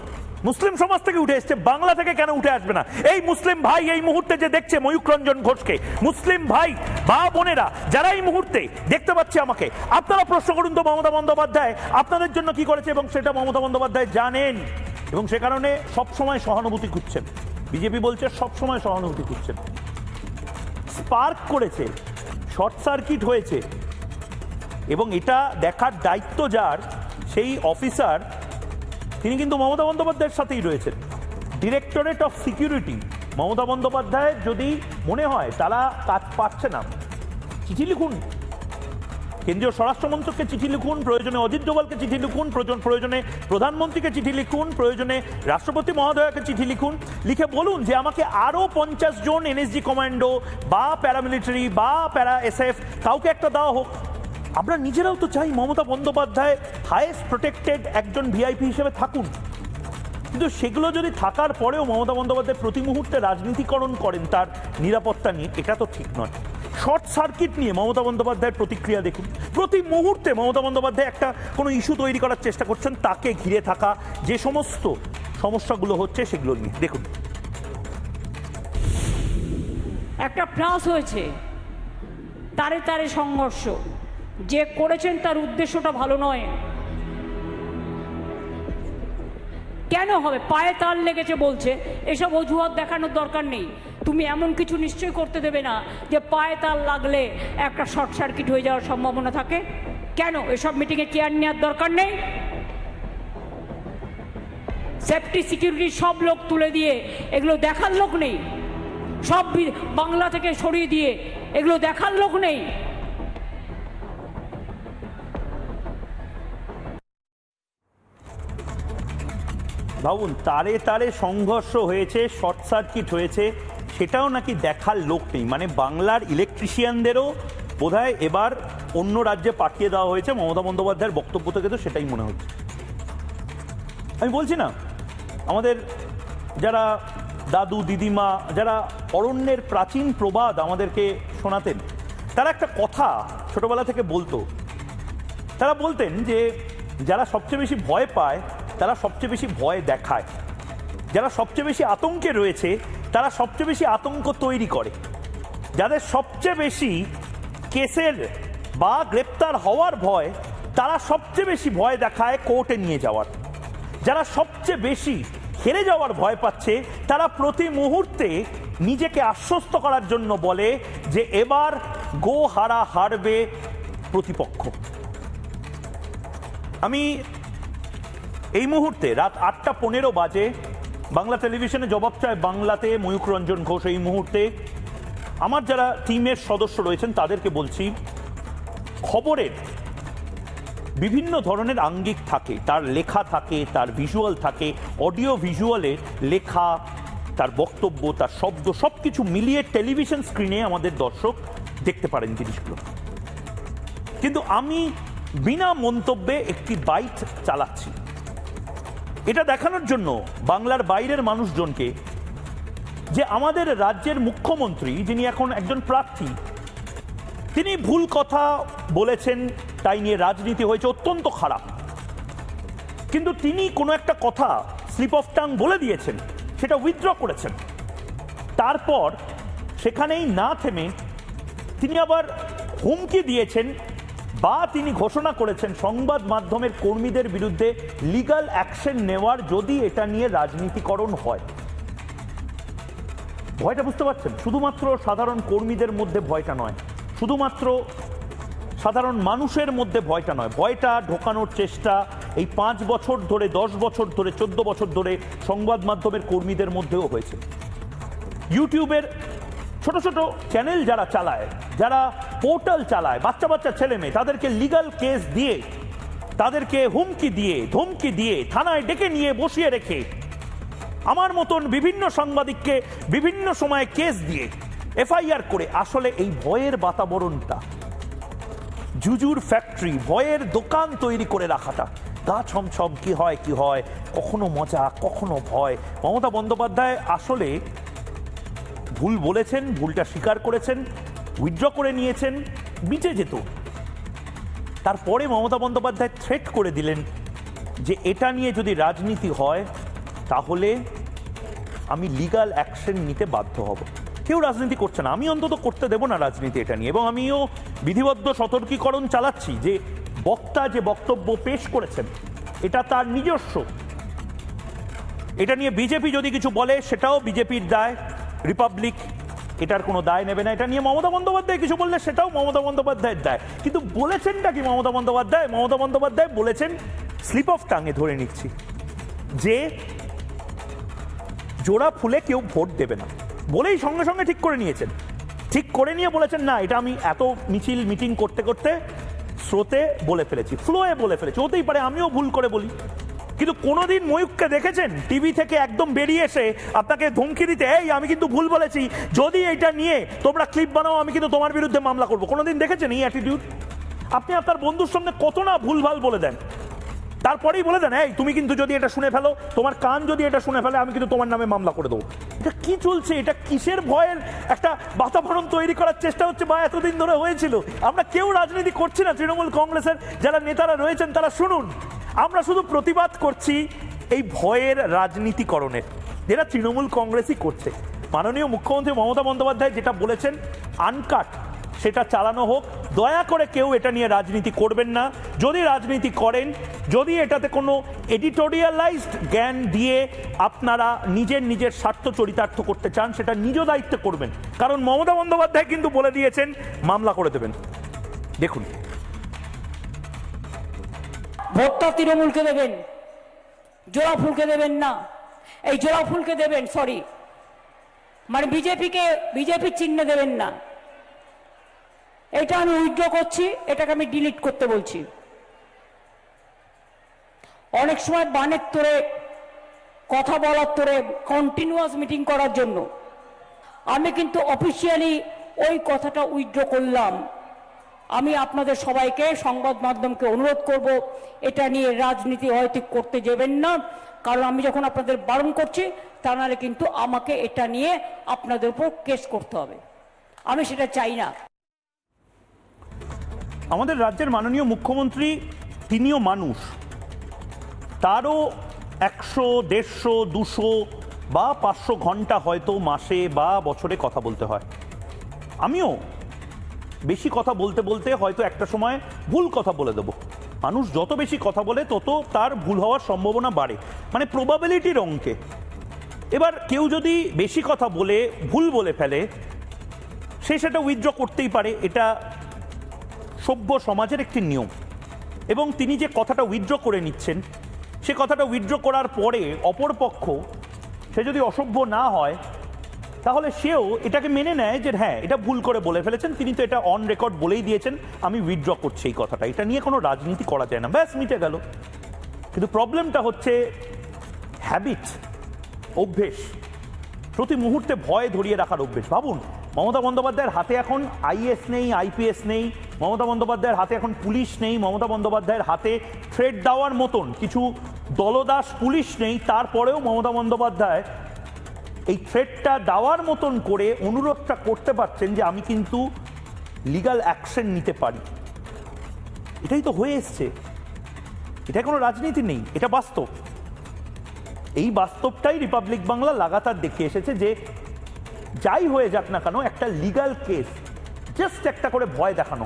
মুসলিম সমাজ থেকে উঠে এসছে, বাংলা থেকে কেন উঠে আসবে না? এই মুসলিম ভাই এই মুহূর্তে যে দেখছে ময়ূক রঞ্জন ঘোষকে, মুসলিম ভাই বা বোনেরা যারা এই মুহূর্তে দেখতে পাচ্ছে আমাকে, আপনারা প্রশ্ন করুন তো মমতা বন্দ্যোপাধ্যায় আপনাদের জন্য কি করেছে, এবং সেটা মমতা বন্দ্যোপাধ্যায় জানেন, এবং সে কারণে সবসময় সহানুভূতি খুঁজছেন। বিজেপি বলছে সবসময় সহানুভূতি খুঁজছেন। স্পার্ক করেছে, শর্ট সার্কিট হয়েছে, এবং এটা দেখার দায়িত্ব যার, সেই অফিসার তিনি কিন্তু মমতা বন্দ্যোপাধ্যায়ের সাথেই রয়েছেন। ডিরেক্টরেট অফ সিকিউরিটি, মমতা বন্দ্যোপাধ্যায়ের যদি মনে হয় তারা কাজ পাচ্ছে না, চিঠি লিখুন, কেন্দ্রীয় স্বরাষ্ট্রমন্ত্রককে চিঠি লিখুন, প্রয়োজনে অজিত ডোভালকে চিঠি লিখুন, প্রয়োজনে প্রধানমন্ত্রীকে চিঠি লিখুন, প্রয়োজনে রাষ্ট্রপতি মহোদয়কে চিঠি লিখুন, লিখে বলুন যে আমাকে আরও 50 জন এনএসজি কমান্ডো বা প্যারামিলিটারি বা প্যারা এসএফ কাউকে একটা দেওয়া হোক। আমরা নিজেরাও তো চাই মমতা বন্দ্যোপাধ্যায় হাইয়েস্ট প্রোটেক্টেড একজন ভিআইপি হিসেবে থাকুন, কিন্তু সেগুলো যদি থাকার পরেও মমতা বন্দ্যোপাধ্যায় প্রতি মুহূর্তে রাজনীতিকরণ করেন তার নিরাপত্তা নিয়ে, এটা তো ঠিক নয়। শর্ট সার্কিট নিয়ে মমতা বন্দ্যোপাধ্যায়ের প্রতিক্রিয়া দেখুন। প্রতি মুহূর্তে মমতা বন্দ্যোপাধ্যায় একটা কোনো ইস্যু তৈরি করার চেষ্টা করছেন, তাকে ঘিরে থাকা যে সমস্ত সমস্যাগুলো হচ্ছে সেগুলো নিয়ে দেখুন। একটা প্লাস হয়েছে, তারে তারে সংঘর্ষ, যে করেছেন তার উদ্দেশ্যটা ভালো নয়। কেন হবে? পায়ে তাল লেগেছে বলছে, এসব অজুহাত দেখানোর দরকার নেই। তুমি এমন কিছু নিশ্চয়ই করতে দেবে না যে পায়ে তাল লাগলে একটা শর্ট সার্কিট হয়ে যাওয়ার সম্ভাবনা থাকে। কেন এসব মিটিংয়ে কেয়ার নেওয়ার দরকার নেই? সেফটি সিকিউরিটি সব লোক তুলে দিয়ে এগুলো দেখার লোক নেই, সব বাংলা থেকে সরিয়ে দিয়ে এগুলো দেখার লোক নেই। ভাবুন, তারে তারে সংঘর্ষ হয়েছে, শর্ট সার্কিট হয়েছে, সেটাও নাকি দেখার লোক নেই। মানে বাংলার ইলেকট্রিশিয়ানদেরও বোধহয় এবার অন্য রাজ্যে পাঠিয়ে দেওয়া হয়েছে। মমতা বন্দ্যোপাধ্যায়ের বক্তব্য থেকে তো সেটাই মনে হচ্ছে। আমি বলছি না, আমাদের যারা দাদু দিদিমা, যারা অরণ্যের প্রাচীন প্রবাদ আমাদেরকে শোনাতেন, তারা একটা কথা ছোটবেলা থেকে বলতো। তারা বলতেন যে যারা সবচেয়ে বেশি ভয় পায় তারা সবচেয়ে বেশি ভয় দেখায়, যারা সবচেয়ে বেশি আতঙ্কে রয়েছে তারা সবচেয়ে বেশি আতঙ্ক তৈরি করে, যাদের সবচেয়ে বেশি কেসের বা গ্রেপ্তার হওয়ার ভয় তারা সবচেয়ে বেশি ভয় দেখায় কোর্টে নিয়ে যাওয়ার। যারা সবচেয়ে বেশি হেরে যাওয়ার ভয় পাচ্ছে, তারা প্রতি মুহূর্তে নিজেকে আশ্বস্ত করার জন্য বলে যে এবার গো হারা হারবে প্রতিপক্ষ। আমি এই মুহূর্তে রাত 8:15 বাজে বাংলা টেলিভিশনে জবাব চায় বাংলাতে ময়ূখ রঞ্জন ঘোষ। এই মুহূর্তে আমার যারা টিমের সদস্য রয়েছেন তাদেরকে বলছি, খবরের বিভিন্ন ধরনের আঙ্গিক থাকে, তার লেখা থাকে, তার ভিজুয়াল থাকে, অডিও ভিজুয়ালে লেখা, তার বক্তব্য, তার শব্দ সবকিছু মিলিয়ে টেলিভিশন স্ক্রিনে আমাদের দর্শক দেখতে পারেন জিনিসগুলো। কিন্তু আমি বিনা মন্তব্যে একটি বাইট চালাচ্ছি এটা দেখানোর জন্য বাংলার বাইরের মানুষজনকে যে আমাদের রাজ্যের মুখ্যমন্ত্রী, যিনি এখন একজন প্রার্থী, তিনি ভুল কথা বলেছেন, তাই নিয়ে রাজনীতি হয়েছে অত্যন্ত খারাপ। কিন্তু তিনি কোনো একটা কথা স্লিপ অফ টাং বলে দিয়েছেন, সেটা উইথড্র করেছেন। তারপর সেখানেই না থেমে তিনি আবার হুমকি দিয়েছেন বা তিনি ঘোষণা করেছেন সংবাদ মাধ্যমের কর্মীদের বিরুদ্ধে লিগ্যাল অ্যাকশন নেওয়ার যদি এটা নিয়ে রাজনীতিকরণ হয়। ভয়টা বুঝতে পারছেন? শুধুমাত্র সাধারণ কর্মীদের মধ্যে ভয়টা নয়, শুধুমাত্র সাধারণ মানুষের মধ্যে ভয়টা নয়, ভয়টা ঢোকানোর চেষ্টা এই 5 বছর ধরে, 10 বছর ধরে, 14 বছর ধরে সংবাদ মাধ্যমের কর্মীদের মধ্যেও হয়েছে। ইউটিউবের ছোট ছোট চ্যানেল যারা চালায়, যারা পোর্টাল চালায়, বাচ্চা বাচ্চা ছেলে মেয়ে, তাদেরকে লিগ্যাল কেস দিয়ে, তাদেরকে হুমকি দিয়ে, ধমকি দিয়ে, থানায় ডেকে নিয়ে বসিয়ে রেখে, আমার মতন বিভিন্ন সাংবাদিককে বিভিন্ন সময়ে কেস দিয়ে এফআইআর করে, আসলে এই ভয়ের বাতাবরণটা, জুজুর ফ্যাক্টরি, ভয়ের দোকান তৈরি করে রাখাটা, গা ছমছম, কি হয় কি হয়, কখনো মজা কখনো ভয়। মমতা বন্দ্যোপাধ্যায় আসলে ভুল বলেছেন, ভুলটা স্বীকার করেছেন, উইথড্র করে নিয়েছেন, মিটে যেত। তারপরে মমতা বন্দ্যোপাধ্যায় থ্রেট করে দিলেন যে এটা নিয়ে যদি রাজনীতি হয় তাহলে আমি লিগ্যাল অ্যাকশন নিতে বাধ্য হব। কেউ রাজনীতি করছে না, আমি অন্তত করতে দেব না রাজনীতি এটা নিয়ে। এবং আমিও বিধিবদ্ধ সতর্কীকরণ চালাচ্ছি যে বক্তা যে বক্তব্য পেশ করেছেন এটা তার নিজস্ব, এটা নিয়ে বিজেপি যদি কিছু বলে সেটাও বিজেপির দায়, রিপাবলিক এটার কোনো দায় নেবে না। এটা নিয়ে মমতা বন্দ্যোপাধ্যায় কিছু বললে সেটাও মমতা বন্দ্যোপাধ্যায়ের দায়। কিন্তু বলেছেনটা কি মমতা বন্দ্যোপাধ্যায়? মমতা বন্দ্যোপাধ্যায় বলেছেন, স্লিপ অফ টাঙে ধরে নিচ্ছি, যে জোড়া ফুলে কেউ ভোট দেবে না বলেই সঙ্গে সঙ্গে ঠিক করে নিয়েছেন। ঠিক করে নিয়ে বলেছেন, না এটা আমি এত মিছিল মিটিং করতে করতে স্রোতে বলে ফেলেছি, ফ্লোয়ে বলে ফেলেছি, হতেই পারে আমিও ভুল করে বলি। কিন্তু কোনোদিন ময়ূখকে দেখেছেন টিভি থেকে একদম বেরিয়ে এসে আপনাকে ধমকি দিতে, এই আমি কিন্তু ভুল বলেছি, যদি এটা নিয়ে তোমরা ক্লিপ বানাও আমি কিন্তু তোমার বিরুদ্ধে মামলা করবো? কোনোদিন দেখেছেন এই অ্যাটিটিউড? আপনি আপনার বন্ধুর সামনে কত না ভুলভাল বলে দেন, তারপরেই বলে দেন, এই তুমি কিন্তু যদি এটা শুনে ফেলো, তোমার কান যদি এটা শুনে ফেলে, আমি কিন্তু তোমার নামে মামলা করে দেবো। এটা কি চলছে? এটা কিসের ভয়ের একটা বাতাবরণ তৈরি করার চেষ্টা হচ্ছে বা এতদিন ধরে হয়েছিল? আমরা কেউ রাজনীতি করছি না, তৃণমূল কংগ্রেসের যারা নেতারা রয়েছেন তারা শুনুন, আমরা শুধু প্রতিবাদ করছি এই ভয়ের রাজনীতিকরণের, যেটা তৃণমূল কংগ্রেসই করছে। মাননীয় মুখ্যমন্ত্রী মমতা বন্দ্যোপাধ্যায় যেটা বলেছেন আনকাট, সেটা চালানো হোক। দয়া করে কেউ এটা নিয়ে রাজনীতি করবেন না। যদি রাজনীতি করেন, যদি এটাতে কোনো এডিটোরিয়ালাইজড জ্ঞান দিয়ে আপনারা নিজের স্বার্থ চরিতার্থ করতে চান, সেটা নিজ দায়িত্বে করবেন। কারণ মমতা বন্দ্যোপাধ্যায় কিন্তু বলে দিয়েছেন মামলা করে দেবেন। দেখুন, ভোটটা তৃণমূলকে দেবেন, জোড়া ফুলকে দেবেন না। এই জোড়া ফুলকে দেবেন, সরি, মানে বিজেপির চিহ্নে দেবেন না। এটা আমি উইথড্র করছি, এটাকে আমি ডিলিট করতে বলছি। অনেক সময় বানের তোরে, কথা বলার তোরে, কন্টিনিউয়াস মিটিং করার জন্য আমি কিন্তু অফিসিয়ালি ওই কথাটা উইথড্র করলাম। আমি আপনাদের সবাইকে, সংবাদ মাধ্যমকে অনুরোধ করব, এটা নিয়ে রাজনীতি হয়তো করতে যাবেন না। কারণ আমি যখন আপনাদের বারণ করছি, তা নাহলে কিন্তু আমাকে এটা নিয়ে আপনাদের উপর কেস করতে হবে, আমি সেটা চাই না। আমাদের রাজ্যের মাননীয় মুখ্যমন্ত্রী, তিনিও মানুষ, তারও 100, 150, 200 বা 500 ঘন্টা হয়তো মাসে বা বছরে কথা বলতে হয়। আমিও বেশি কথা বলতে বলতে হয়তো একটা সময় ভুল কথা বলে দেব। মানুষ যত বেশি কথা বলে তত তার ভুল হওয়ার সম্ভাবনা বাড়ে, মানে প্রবাবিলিটির অঙ্কে। এবার কেউ যদি বেশি কথা বলে ভুল বলে ফেলে, সে সেটা উইথড্র করতেই পারে, এটা সভ্য সমাজের একটি নিয়ম। এবং তিনি যে কথাটা উইথড্র করে নিচ্ছেন, সে কথাটা উইথড্র করার পরে অপরপক্ষ সে যদি অসভ্য না হয়, তাহলে সেও এটাকে মেনে নেয় যে হ্যাঁ এটা ভুল করে বলে ফেলেছেন, তিনি তো এটা অন রেকর্ড বলেই দিয়েছেন, আমি উইথড্র করছি এই কথাটা, এটা নিয়ে কোনো রাজনীতি করা যায় না, ব্যাস মিটে গেল। কিন্তু প্রবলেমটা হচ্ছে হ্যাবিট, অভ্যেস, প্রতি মুহূর্তে ভয় ধরিয়ে রাখার অভ্যেস। ভাবুন, মমতা বন্দ্যোপাধ্যায়ের হাতে এখন আইএস নেই, আইপিএস নেই, মমতা বন্দ্যোপাধ্যায়ের হাতে এখন পুলিশ নেই, মমতা বন্দ্যোপাধ্যায়ের হাতে থ্রেট দেওয়ার মতন কিছু দলদাস পুলিশ নেই, তারপরেও মমতা বন্দ্যোপাধ্যায় এই থ্রেটটা দেওয়ার মতন করে অনুরোধটা করতে পারছেন যে আমি কিন্তু লিগ্যাল অ্যাকশন নিতে পারি। এটাই তো হয়ে এসছে, এটা কোনো রাজনীতি নেই, এটা বাস্তব। এই বাস্তবটাই রিপাবলিক বাংলা লাগাতার দেখিয়ে এসেছে যে যাই হয়ে যাক না কেন, একটা লিগ্যাল কেস, জাস্ট একটা করে ভয় দেখানো,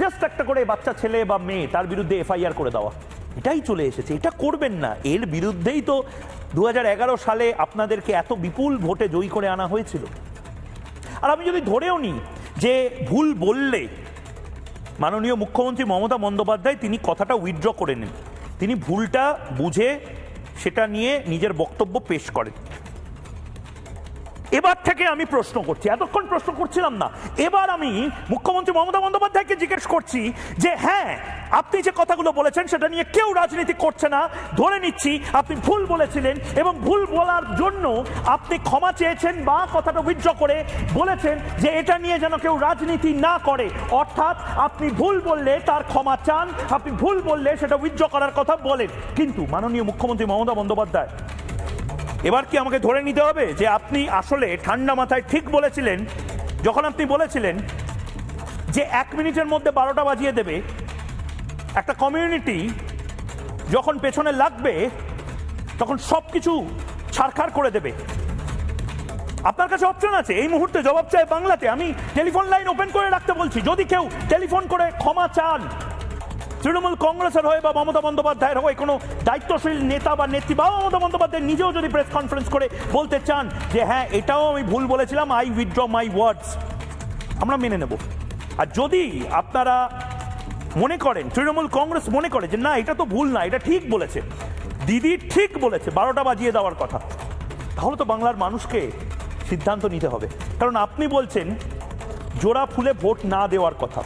জাস্ট একটা করে বাচ্চা ছেলে বা মেয়ে তার বিরুদ্ধে এফআইআর করে দেওয়া, এটাই চলে এসেছে। এটা করবেন না, এর বিরুদ্ধেই তো 2011 সালে আপনাদেরকে এত বিপুল ভোটে জয়ী করে আনা হয়েছিল। আর আমি যদি ধরেও নিই যে ভুল বললে মাননীয় মুখ্যমন্ত্রী মমতা বন্দ্যোপাধ্যায় তিনি কথাটা উইথড্র করে নেন, তিনি ভুলটা বুঝে সেটা নিয়ে নিজের বক্তব্য পেশ করেন, এবার থেকে আমি প্রশ্ন করছি, এতক্ষণ প্রশ্ন করছিলাম না, এবার আমি মুখ্যমন্ত্রী মমতা বন্দ্যোপাধ্যায়কে জিজ্ঞেস করছি যে হ্যাঁ আপনি যে কথাগুলো বলেছেন সেটা নিয়ে কেউ রাজনীতি করছে না, ধরে নিচ্ছি আপনি ভুল বলেছিলেন এবং ভুল বলার জন্য আপনি ক্ষমা চেয়েছেন বা কথাটা উইথড্র করে বলেছেন যে এটা নিয়ে যেন কেউ রাজনীতি না করে, অর্থাৎ আপনি ভুল বললে তার ক্ষমা চান, আপনি ভুল বললে সেটা উইথড্র করার কথা বলেন। কিন্তু মাননীয় মুখ্যমন্ত্রী মমতা বন্দ্যোপাধ্যায়, এবার কি আমাকে ধরে নিতে হবে যে আপনি আসলে ঠান্ডা মাথায় ঠিক বলেছিলেন যখন আপনি বলেছিলেন যে 1 মিনিটের মধ্যে 12টা বাজিয়ে দেবে? একটা কমিউনিটি যখন পেছনে লাগবে তখন সবকিছু ছারখার করে দেবে। আপনার কাছে অপশন আছে, এই মুহূর্তে জবাব চাই বাংলাতে, আমি টেলিফোন লাইন ওপেন করে রাখতে বলছি, যদি কেউ টেলিফোন করে ক্ষমা চান তৃণমূল কংগ্রেসের হয়ে বা মমতা বন্দ্যোপাধ্যায়ের হয়ে কোনো দায়িত্বশীল নেতা বা নেত্রী বা মমতা বন্দ্যোপাধ্যায় নিজেও যদি প্রেস কনফারেন্স করে বলতে চান যে হ্যাঁ এটাও আমি ভুল বলেছিলাম, আই উইথড্র মাই ওয়ার্ডস, আমরা মেনে নেব। আর যদি আপনারা মনে করেন, তৃণমূল কংগ্রেস মনে করে যে না এটা তো ভুল না, এটা ঠিক বলেছে, দিদি ঠিক বলেছে 12টা বাজিয়ে দেওয়ার কথা, তাহলে তো বাংলার মানুষকে সিদ্ধান্ত নিতে হবে। কারণ আপনি বলছেন জোড়া ফুলে ভোট না দেওয়ার কথা,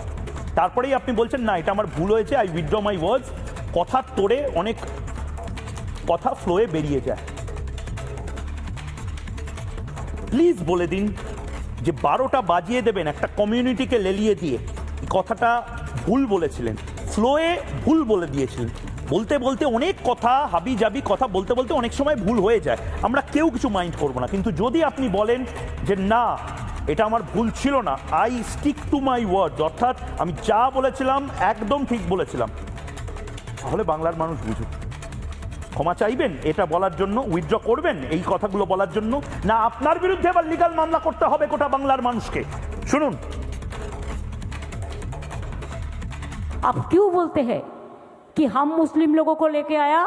তারপরেই আপনি বলছেন না এটা আমার ভুল হয়েছে, আই উইথড্র মাই ওয়ার্ডস। কথার তোড়ে অনেক কথা ফ্লোয়ে বেরিয়ে যায়। প্লিজ বলে দিন যে 12টা বাজিয়ে দেবেন একটা কমিউনিটিকে লেলিয়ে দিয়ে, কথাটা ভুল বলেছিলেন, ফ্লোয়ে ভুল বলে দিয়েছিলেন। বলতে বলতে অনেক কথা, হাবি জাবি কথা বলতে বলতে অনেক সময় ভুল হয়ে যায়, আমরা কেউ কিছু মাইন্ড করবো না। কিন্তু যদি আপনি বলেন যে না এটা আমার ভুল ছিল না, I stick to my word, অর্থাৎ আমি যা বলেছিলাম একদম ঠিক বলেছিলাম, তাহলে বাংলার মানুষ বুঝুক। ক্ষমা চাইবেন এটা বলার জন্য, উইথড্র করবেন এই কথাগুলো বলার জন্য, না আপনার বিরুদ্ধে আবার লিগ্যাল মামলা করতে হবে গোটা বাংলার মানুষকে? শুনুন। आप क्यों बोलते हैं कि हम मुस्लिम लोगों को लेके आया?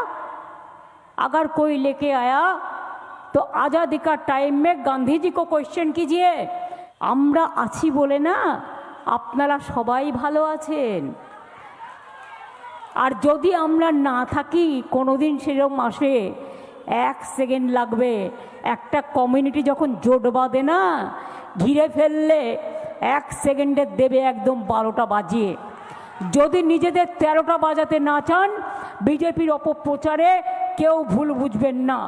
अगर कोई लेके आया तो आज़ादी का टाइम में गांधी जी को क्वेश्चन कीजिए। আমরা আছি বলে না আপনারা সবাই ভালো আছেন, আর যদি আমরা না থাকি কোনোদিন সেরকম আসে 1 সেকেন্ড লাগবে। একটা কমিউনিটি যখন জোট বাঁধে না, ঘিরে ফেললে 1 সেকেন্ডে দেবে একদম 12টা বাজিয়ে। যদি নিজেদের 13টা বাজাতে না চান, বিজেপির অপপ্রচারে কেউ ভুল বুঝবেন না।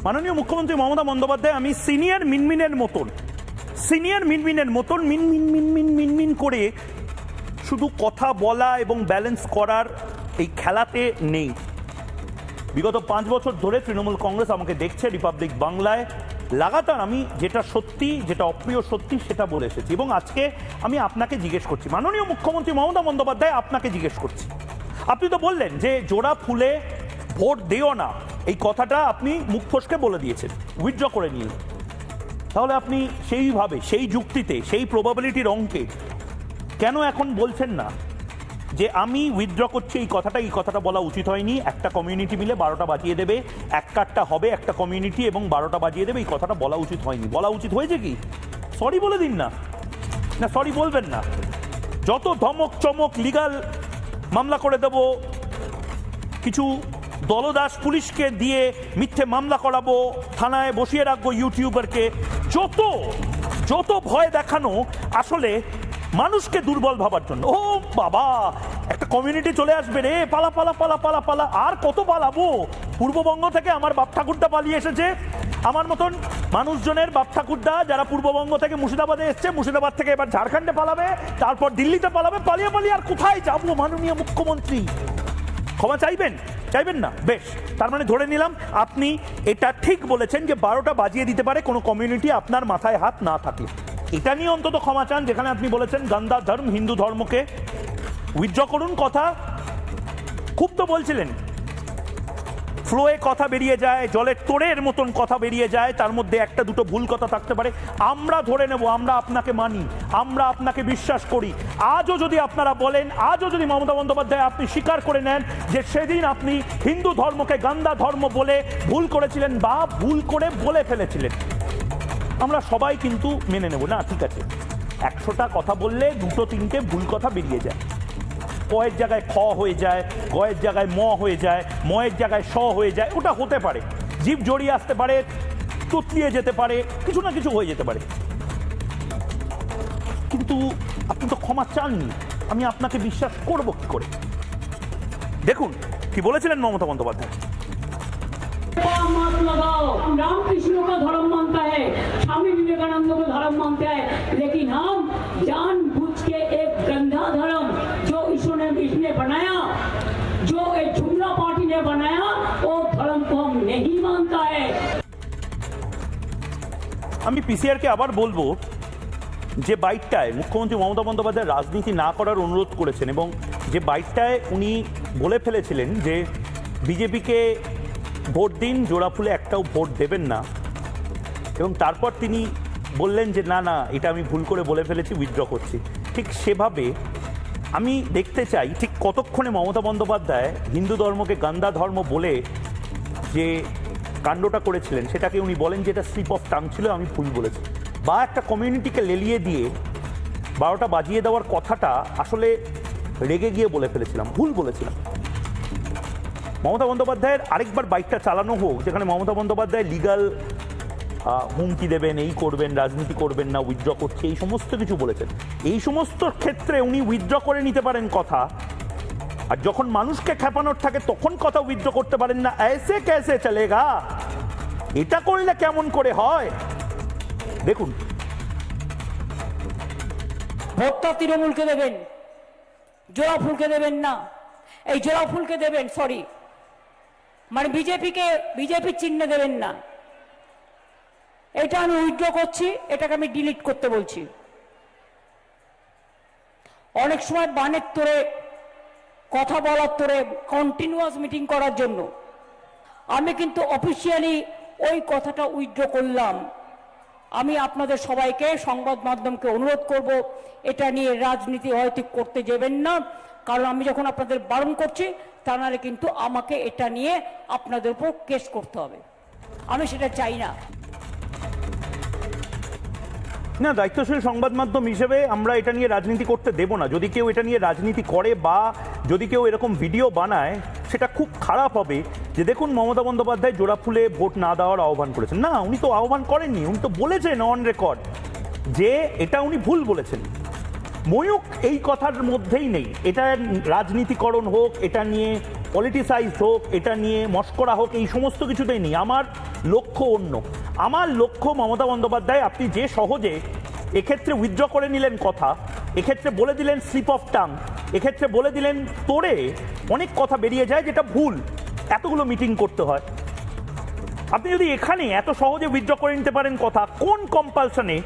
মাননীয় মুখ্যমন্ত্রী মমতা বন্দ্যোপাধ্যায়, আমি সিনিয়র মিনমিনের মতন মিনমিন করে শুধু কথা বলা এবং ব্যালেন্স করার এই খেলাতে নেই। বিগত 5 বছর ধরে তৃণমূল কংগ্রেস আমাকে দেখছে রিপাবলিক বাংলায়, লাগাতার আমি যেটা সত্যি যেটা অপ্রিয় সত্যি সেটা বলে এসেছি। এবং আজকে আমি আপনাকে জিজ্ঞেস করছি, মাননীয় মুখ্যমন্ত্রী মমতা বন্দ্যোপাধ্যায় আপনাকে জিজ্ঞেস করছি, আপনি তো বললেন যে জোড়া ফুলে ভোট দিও না, এই কথাটা আপনি মুখ ফসকে বলে দিয়েছেন, উইথড্র করে নিলেন। তাহলে আপনি সেইভাবে সেই যুক্তিতে সেই প্রবাবিলিটির অঙ্কে কেন এখন বলছেন না যে আমি উইথড্র করছি, এই কথাটা বলা উচিত হয়নি, একটা কমিউনিটি মিলে 12টা বাজিয়ে দেবে, এক কাটটা হবে একটা কমিউনিটি এবং 12টা বাজিয়ে দেবে, এই কথাটা বলা উচিত হয়নি? বলা উচিত হয়েছে কি? সরি বলে দিন না। না সরি বলবেন না, যত ধমক চমক লিগাল মামলা করে দেব, কিছু দলদাস পুলিশকে দিয়ে মিথ্যে মামলা করাবো, থানায় বসিয়ে রাখবো ইউটিউবারকে, যত ভয় দেখানো আসলে মানুষকে দুর্বল ভাবার জন্য। ও বাবা, একটা কমিউনিটি চলে আসবে রে, পালা পালা পালা পালা পালা। আর কত পালাবো? পূর্ববঙ্গ থেকে আমার বাপ ঠাকুরদা পালিয়ে এসেছে, আমার মতন মানুষজনের বাপ ঠাকুরদা যারা পূর্ববঙ্গ থেকে মুর্শিদাবাদে এসছে, মুর্শিদাবাদ থেকে এবার ঝাড়খণ্ডে পালাবে, তারপর দিল্লিতে পালাবে, পালিয়ে পালিয়ে আর কোথায় যাবো? মাননীয় মুখ্যমন্ত্রী ক্ষমা চাইবেন না? বেশ, তার মানে ধরে নিলাম আপনি এটা ঠিক বলেছেন যে 12টা বাজিয়ে দিতে পারে কোনো কমিউনিটি আপনার মাথায় হাত না থাকলে। এটা নিয়ে অন্তত ক্ষমা চান, যেখানে আপনি বলেছেন গন্দা ধর্ম, হিন্দু ধর্মকে উইথড্র করুন। কথা খুব তো বলছিলেন, ফ্লোয়ে কথা বেরিয়ে যায়, জলের তোড়ের মতন কথা বেরিয়ে যায়, তার মধ্যে একটা দুটো ভুল কথা থাকতে পারে, আমরা ধরে নেব, আমরা আপনাকে মানি, আমরা আপনাকে বিশ্বাস করি। আজও যদি আপনারা বলেন, আজও যদি মমতা বন্দ্যোপাধ্যায় আপনি স্বীকার করে নেন যে সেদিন আপনি হিন্দু ধর্মকে গান্দা ধর্ম বলে ভুল করেছিলেন বা ভুল করে বলে ফেলেছিলেন, আমরা সবাই কিন্তু মেনে নেব। না ঠিক আছে, 100টা কথা বললে 2-3টে ভুল কথা বেরিয়ে যায়, কয়ের জায়গায় খ হয়ে যায়, গয়ের জায়গায় ম হয়ে যায়, ময়ের জায়গায় স হয়ে যায়, ওটা হতে পারে, জীব জড়িয়ে আসতে পারে, তুতলিয়ে যেতে পারে, কিছু না কিছু হয়ে যেতে পারে। কিন্তু আপনি তো ক্ষমা চাননি, আমি আপনাকে বিশ্বাস করব কি করে? দেখুন কি বলেছিলেন মমতা বন্দ্যোপাধ্যায়। मत लगाओ, रामकृष्ण का धर्म मानता है, स्वामी विवेकानंद को धर्म मानता है, लेकिन हम जानबूझ के एक गंदा धर्म जो इसने बनाया, जो एक जुमला पार्टी ने बनाया, वो धर्म को हम नहीं मानता है। আমি পিসিআরকে আবার বলবো যে বাইটটায় মুখ্যমন্ত্রী মমতা বন্দ্যোপাধ্যায় রাজনীতি না করার অনুরোধ করেছেন এবং যে বাইটটায় উনি বলে ফেলেছিলেন যে বিজেপিকে ভোট দিন, জোড়াফুলে একটাও ভোট দেবেন না, এবং তারপর তিনি বললেন যে না না এটা আমি ভুল করে বলে ফেলেছি, উইথড্র করছি, ঠিক সেভাবে আমি দেখতে চাই ঠিক কতক্ষণে মমতা বন্দ্যোপাধ্যায় হিন্দু ধর্মকে গান্দা ধর্ম বলে যে কাণ্ডটা করেছিলেন সেটাকে উনি বলেন যে এটা স্লিপ অফ টাং ছিল, আমি ভুল বলেছি, বা একটা কমিউনিটিকে লেলিয়ে দিয়ে 12টা বাজিয়ে দেওয়ার কথাটা আসলে রেগে গিয়ে বলে ফেলেছিলাম, ভুল বলেছিলাম। মমতা বন্দ্যোপাধ্যায়ের আরেকবার বাইকটা চালানো হোক, যেখানে মমতা বন্দ্যোপাধ্যায় লিগাল হুমকি দেবেন, এই করবেন, রাজনীতি করবেন না, উইথড্র করছে, এই সমস্ত কিছু বলেছেন। এই সমস্ত ক্ষেত্রে উনি উইথড্র করে নিতে পারেন কথা, আর যখন মানুষকে খেপানোর থাকে তখন কথা উইথড্র করতে পারেন না। এসে কেসে চলেগা, এটা করলে কেমন করে হয়? দেখুন, ভোটটা তৃণমূলকে দেবেন, জোড়া ফুলকে দেবেন না, এই জোড়া ফুলকে দেবেন, সরি মানে বিজেপির চিহ্নে দেবেন না। এটা আমি উইথড্র করছি, এটাকে আমি ডিলিট করতে বলছি। অনেক সময় বানের তোরে, কথা বলার তোরে, কন্টিনিউয়াস মিটিং করার জন্য আমি কিন্তু অফিসিয়ালি ওই কথাটা উইথড্র করলাম। আমি আপনাদের সবাইকে, সংবাদ মাধ্যমকে অনুরোধ করব, এটা নিয়ে রাজনীতি হয়তো করতে যাবেন না, কারণ আমি যখন আপনাদের বারণ করছি তা নাহলে কিন্তু আমাকে এটা নিয়ে আপনাদের উপর কেস করতে হবে, আমি সেটা চাই না। না, দায়িত্বশীল সংবাদ মাধ্যম হিসেবে আমরা এটা নিয়ে রাজনীতি করতে দেব না। যদি কেউ এটা নিয়ে রাজনীতি করে বা যদি কেউ এরকম ভিডিও বানায়, সেটা খুব খারাপ হবে যে দেখুন মমতা বন্দ্যোপাধ্যায় জোড়া ফুলে ভোট না দেওয়ার আহ্বান করেছেন। না, উনি তো আহ্বান করেননি, উনি তো বলেছেন অন রেকর্ড যে এটা উনি ভুল বলেছেন। ময়ূক এই কথার মধ্যেই নেই। এটা রাজনীতিকরণ হোক, এটা নিয়ে পলিটিসাইজ হোক, এটা নিয়ে মস্করা হোক, এই সমস্ত কিছুতেই নেই। আমার লক্ষ্য অন্য। আমার লক্ষ্য মমতা বন্দ্যোপাধ্যায় আপনি যে সহজে এক্ষেত্রে উইথড্র করে নিলেন কথা, এক্ষেত্রে বলে দিলেন স্লিপ অফ টাং, এক্ষেত্রে বলে দিলেন তোরে অনেক কথা বেরিয়ে যায় যেটা ভুল, এতগুলো মিটিং করতে হয়। আপনি যদি এখানে এত সহজে উইথড্র করে নিতে পারেন কথা, কোন কম্পালশনে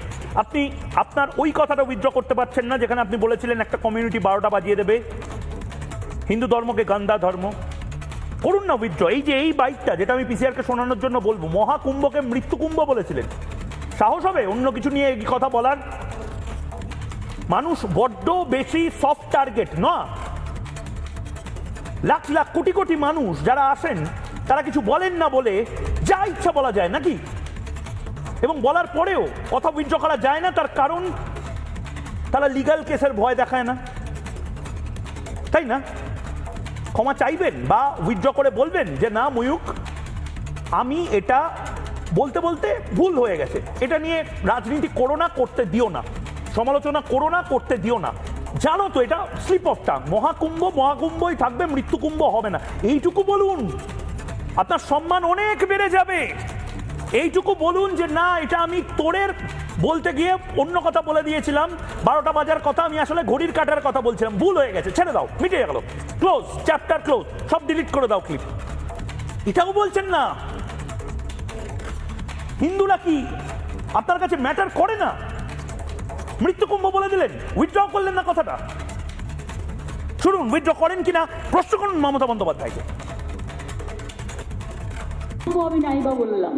আপনি আপনার ওই কথাটা উইথড্র করতে পারছেন না যেখানে আপনি বলেছিলেন একটা কমিউনিটি 12টা বাজিয়ে দেবে, হিন্দু ধর্মকে গান্দা ধর্ম? করুন না উইথড্র। এই যে এই বাইকটা, যেটা আমি পিসিআরকে শোনানোর জন্য বলবো, মহাকুম্ভকে মৃত্যুকুম্ভ বলেছিলেন, সাহস হবে অন্য কিছু নিয়ে এই কথা বলার? মানুষ বড্ড বেশি সফট টার্গেট না। লাখ লাখ কোটি কোটি মানুষ যারা আসেন তারা কিছু বলেন না বলে যা ইচ্ছা বলা যায় নাকি, এবং বলার পরেও কথা উইথড্র করা যায় না, তার কারণ তারা লিগ্যাল কেসের ভয় দেখায় না, তাই না? ক্ষমা চাইবেন বা উইথড্র করে বলবেন যে না ময়ূক, আমি এটা বলতে বলতে ভুল হয়ে গেছে, এটা নিয়ে রাজনীতি করো না, করতে দিও না, সমালোচনা করো না, করতে দিও না, জানো তো এটা স্লিপ অফ টাং, মহাকুম্ভ মহাকুম্ভই থাকবে, মৃত্যুকুম্ভ হবে না, এইটুকু বলুন, আপনার সম্মান অনেক বেড়ে যাবে। এইটুকু বলুন যে না, এটা আমি তোরের বলতে গিয়ে অন্য কথা বলে দিয়েছিলাম, 12টা বাজার কথা আমি আসলে ঘড়ির কাটার কথা বলছিলাম, ভুল হয়ে গেছে, ছেড়ে দাও, মিটে গেল, ক্লোজ, চ্যাপ্টার ক্লোজ, সব ডিলিট করে দাও ক্লিপ। এটাও বলছেন না। হিন্দুরা কি আপনার কাছে ম্যাটার করে না? মৃত্যুকুম্ভ বলে দিলেন, উইথড্র করলেন না কথাটা। শুনুন উইথড্র করেন কিনা, প্রশ্ন করুন মমতা বন্দ্যোপাধ্যায়কে। আমি নাইবা বললাম,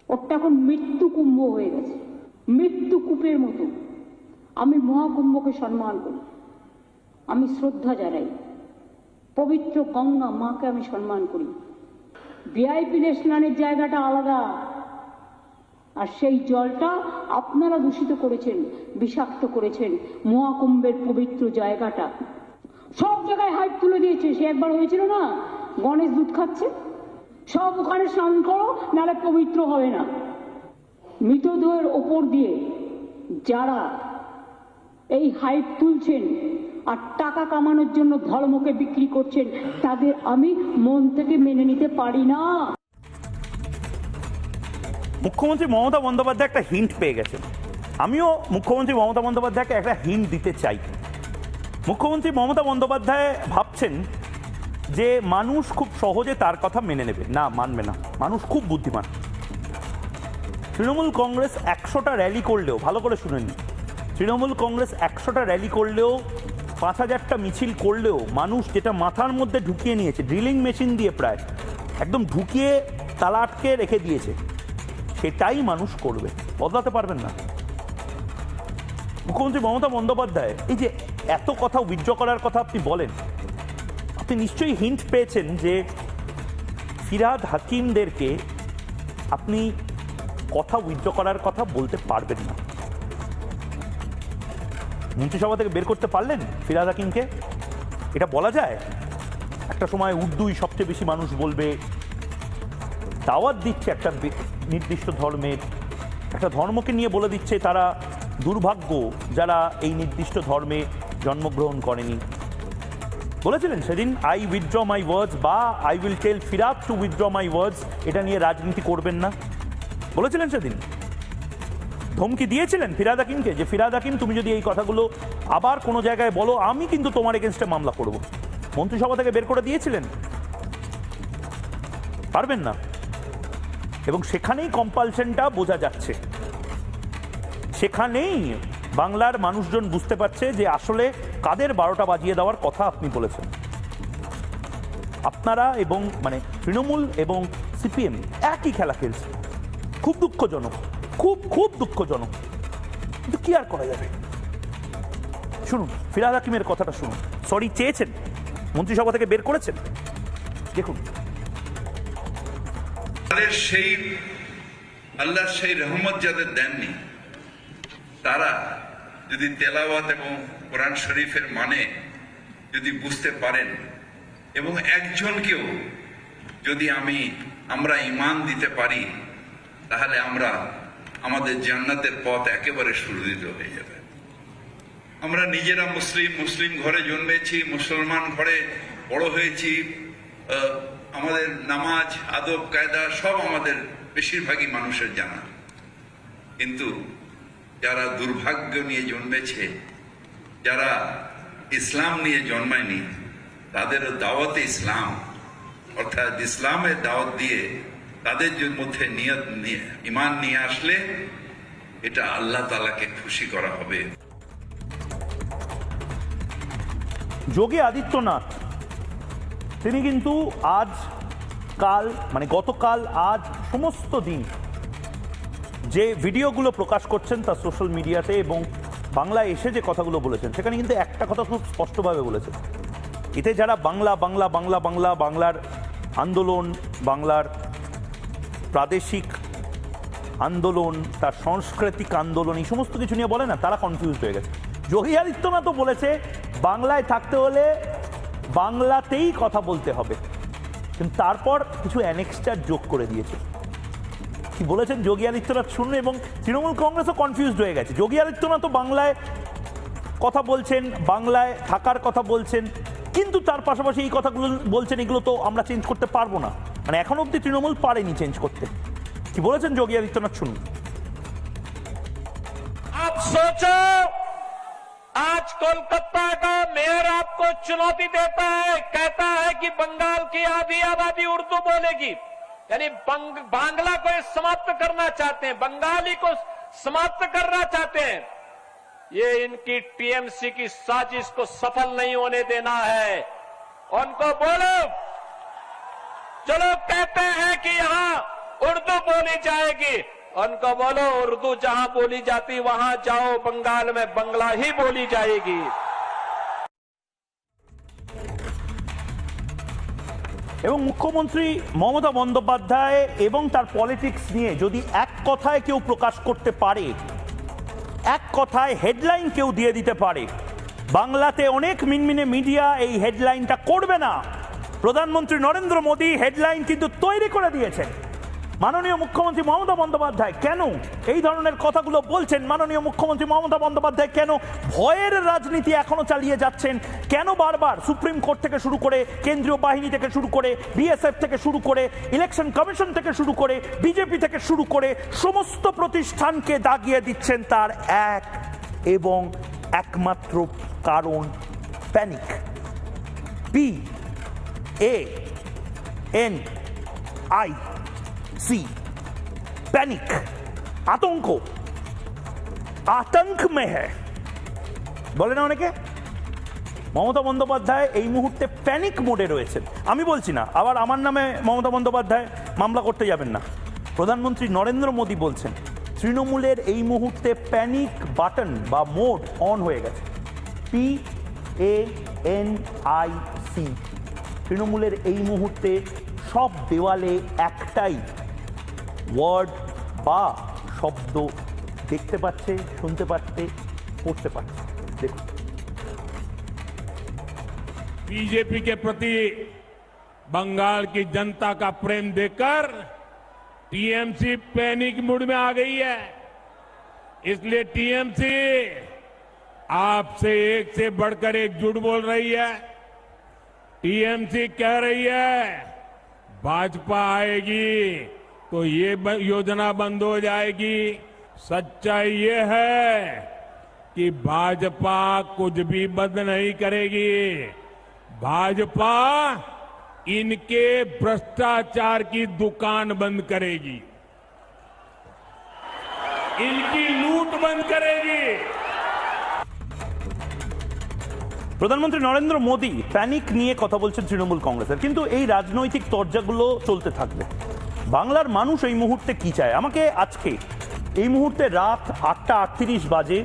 ওটা এখন মৃত্যু কুম্ভ হয়ে গেছে, মৃত্যু কূপের মতো। আমি মহাকুম্ভকে সম্মান করি, আমি শ্রদ্ধা জানাই, পবিত্র গঙ্গা মাকে আমি সম্মান করি। ভিআইপি স্নানের জায়গাটা আলাদা, আর সেই জলটা আপনারা দূষিত করেছেন, বিষাক্ত করেছেন মহাকুম্ভের পবিত্র জায়গাটা। সব জায়গায় হাইপ তুলে দিয়েছে। সে একবার হয়েছিল না, গণেশ দুধ খাচ্ছে, সব ওখানে স্নান করো নাহলে পবিত্র হবে না। মৃতদেহের ওপর দিয়ে যারা এই হাইপ তুলছেন আর টাকা কামানোর জন্য ধর্মকে বিক্রি করছেন, তাদের আমি মন থেকে মেনে নিতে পারি না। মুখ্যমন্ত্রী মমতা বন্দ্যোপাধ্যায় একটা হিন্ট পেয়ে গেছেন। আমিও মুখ্যমন্ত্রী মমতা বন্দ্যোপাধ্যায়কে একটা হিন্ট দিতে চাই। মুখ্যমন্ত্রী মমতা বন্দ্যোপাধ্যায় ভাবছেন যে মানুষ খুব সহজে তার কথা মেনে নেবে, না মানবে না, মানুষ খুব বুদ্ধিমান। তৃণমূল কংগ্রেস 100টা র্যালি করলেও, ভালো করে শুনে নিন, তৃণমূল কংগ্রেস 100টা র্যালি করলেও, 5000টা মিছিল করলেও মানুষ যেটা মাথার মধ্যে ঢুকিয়ে নিয়েছে, ড্রিলিং মেশিন দিয়ে প্রায় একদম ঢুকিয়ে তালা আটকে রেখে দিয়েছে, সেটাই মানুষ করবে, বদলাতে পারবেন না। মুখ্যমন্ত্রী মমতা বন্দ্যোপাধ্যায় এই যে এত কথা উইথড্র করার কথা আপনি বলেন, আপনি নিশ্চয়ই হিন্ট পেয়েছেন যে ফিরহাদ হাকিমদেরকে আপনি কথা উইথড্র করার কথা বলতে পারবেন না। মন্ত্রিসভা থেকে বের করতে পারলেন ফিরহাদ হাকিমকে? এটা বলা যায়? একটা সময় উর্দুই সবচেয়ে বেশি মানুষ বলবে, দাওয়াত দিচ্ছে একটা নির্দিষ্ট ধর্মের, একটা ধর্মকে নিয়ে বলে দিচ্ছে তারা দুর্ভাগ্য যারা এই নির্দিষ্ট ধর্মে জন্মগ্রহণ করেনি। বলেছিলেন সেদিন, আই উইথড্র মাই ওয়ার্ডস বা I will tell Firhad to withdraw my words, এটা নিয়ে রাজনীতি করবেন না, বলেছিলেন সেদিন। ধমকি দিয়েছিলেন ফিরহাদ হাকিমকে যে ফিরহাদ হাকিম তুমি যদি এই কথাগুলো আবার কোনো জায়গায় বলো, আমি কিন্তু তোমার এগেনস্টে মামলা করব। মন্ত্রিসভা থেকে বের করে দিয়েছিলেন, পারবেন না। এবং সেখানেই কম্পালশনটা বোঝা যাচ্ছে, সেখানেই বাংলার মানুষজন বুঝতে পারছে যে আসলে কাদের 12টা বাজিয়ে দেওয়ার কথা আপনি বলেছেন। আপনারা এবং মানে তৃণমূল এবং সিপিএম একই খেলা খেলছে। খুব দুঃখজনক, খুব খুব দুঃখজনক, কিন্তু কি আর করা যাবে। শুনুন ফিরহাদ হাকিমের কথাটা শুনুন। সরি চেয়েছেন, মন্ত্রিসভা থেকে বের করেছেন, দেখুন। সেই আল্লাহ সেই রহমত যাদের দেননি, তারা যদি তেলাওয়াত এবং কোরআন শরীফের মানে যদি বুঝতে পারেন, এবং একজনকেও যদি আমরা ঈমান দিতে পারি, তাহলে আমাদের জান্নাতের পথ একেবারে সুরক্ষিত হয়ে যাবে। আমরা নিজেরা মুসলিম ঘরে জন্মেছি, মুসলমান ঘরে বড় হয়েছি, আমাদের নামাজ আদব কায়দা সব আমাদের বেশিরভাগই মানুষের জানা। কিন্তু যারা দুর্ভাগ্য নিয়ে জন্মেছে, যারা ইসলাম নিয়ে জন্মায়নি, তাদেরও দাওয়াতে ইসলাম অর্থাৎ ইসলামের দাওয়াত দিয়ে তাদের মধ্যে নিয়ত নিয়ে ঈমান নিয়ে আসলে এটা আল্লাহ তাআলাকে খুশি করা হবে। যোগী আদিত্যনাথ তিনি কিন্তু আজ কাল মানে গতকাল আজ সমস্ত দিন যে ভিডিওগুলো প্রকাশ করছেন তা সোশ্যাল মিডিয়াতে এবং বাংলায় এসে যে কথাগুলো বলেছেন সেখানে কিন্তু একটা কথা খুব স্পষ্টভাবে বলেছেন, এতে যারা বাংলা বাংলা বাংলা বাংলা বাংলার আন্দোলন, বাংলার প্রাদেশিক আন্দোলন, তার সাংস্কৃতিক আন্দোলন, এই সমস্ত কিছু নিয়ে বলে না, তারা কনফিউজড হয়ে গেছে। যোগী আদিত্যনাথও বলেছে বাংলায় থাকতে হলে বাংলাতেই কথা বলতে হবে, কিন্তু তারপর কিছু অ্যানেক্সচার যোগ করে দিয়েছে। কি বলেছেন যোগী আদিত্যনাথ শুনুন, এবং তৃণমূল কংগ্রেসও কনফিউজড হয়ে গেছে। যোগী আদিত্যনাথও বাংলায় কথা বলছেন, বাংলায় থাকার কথা বলছেন, কিন্তু তার পাশাপাশি এই কথাগুলো বলছেন এগুলো তো আমরা চেঞ্জ করতে পারবো না, মানে এখন অব্দি তৃণমূল পারেনি চেঞ্জ করতে। কি বলেছেন যোগী আদিত্যনাথ শুনুন। आप सोचो, आज कोलकाता का मेयर आपको चुनौती देता है, कहता है कि बंगाल की आधी आबादी उर्दू बोलेगी, यानी बांग्ला को समाप्त करना चाहते हैं, बंगाली को समाप्त करना चाहते हैं। ये इनकी टीएमसी की साजिश को सफल नहीं होने देना है। उनको बोलो, चलो कहते हैं कि यहां उर्दू बोली जाएगी, उनको बोलो उर्दू जहां बोली जाती वहां जाओ, बंगाल में बंगला ही बोली जाएगी। এবং মুখ্যমন্ত্রী মমতা বন্দ্যোপাধ্যায় এবং তার পলিটিক্স নিয়ে যদি এক কথায় কেউ প্রকাশ করতে পারে, এক কথায় হেডলাইন কেউ দিয়ে দিতে পারে, বাংলাতে অনেক মিনমিনে মিডিয়া এই হেডলাইনটা করবে না। প্রধানমন্ত্রী নরেন্দ্র মোদী হেডলাইন কিন্তু তৈরি করে দিয়েছেন। মাননীয় মুখ্যমন্ত্রী মমতা বন্দ্যোপাধ্যায় কেন এই ধরনের কথাগুলো বলছেন? মাননীয় মুখ্যমন্ত্রী মমতা বন্দ্যোপাধ্যায় কেন ভয়ের রাজনীতি এখনো চালিয়ে যাচ্ছেন? কেন বারবার সুপ্রিম কোর্ট থেকে শুরু করে, কেন্দ্রীয় বাহিনী থেকে শুরু করে, বিএসএফ থেকে শুরু করে, ইলেকশন কমিশন থেকে শুরু করে, বিজেপি থেকে শুরু করে সমস্ত প্রতিষ্ঠানকে দাগিয়ে দিচ্ছেন তার এক এবং একমাত্র কারণ প্যানিক। PANIC, पैनिक, आतंक, आतंक में है বলে না অনেকে। মমতা বন্দ্যোপাধ্যায় এই মুহূর্তে প্যানিক মোডে রয়েছেন। আমি বলছি না আবার আমার নামে মমতা বন্দ্যোপাধ্যায় মামলা করতে যাবেন না। প্রধানমন্ত্রী নরেন্দ্র মোদী বলছেন তৃণমূলের এই মুহূর্তে প্যানিক বাটন বা মোড অন হয়ে গেছে। PANIC, তৃণমূলের এই মুহূর্তে সব দেওয়ালে একটাই ওয়ার্ড বা শব্দ দেখতে পাচ্ছে, শুনতে পাচ্ছে, পড়তে পাচ্ছে। দেখুন, बीजेपी के प्रति बंगाल की जनता का प्रेम देखकर टीएमसी पैनिक मूड में आ गई है। इसलिए टीएमसी आपसे एक से बढ़कर एक झूठ बोल रही है। टीएमसी कह रही है भाजपा आएगी तो ये योजना बंद हो जाएगी। सच्चाई ये है कि भाजपा कुछ भी बंद नहीं करेगी। भाजपा इनके भ्रष्टाचार की दुकान बंद करेगी, इनकी लूट बंद करेगी। প্রধানমন্ত্রী নরেন্দ্র মোদী প্যানিক নিয়ে কথা বলছেন তৃণমূল কংগ্রেসের, কিন্তু এই রাজনৈতিক তরজাগুলো চলতে থাকবে। বাংলার মানুষ এই মুহূর্তে কি চায়? আমাকে আজকে এই মুহূর্তে রাত 8:38 বাজে,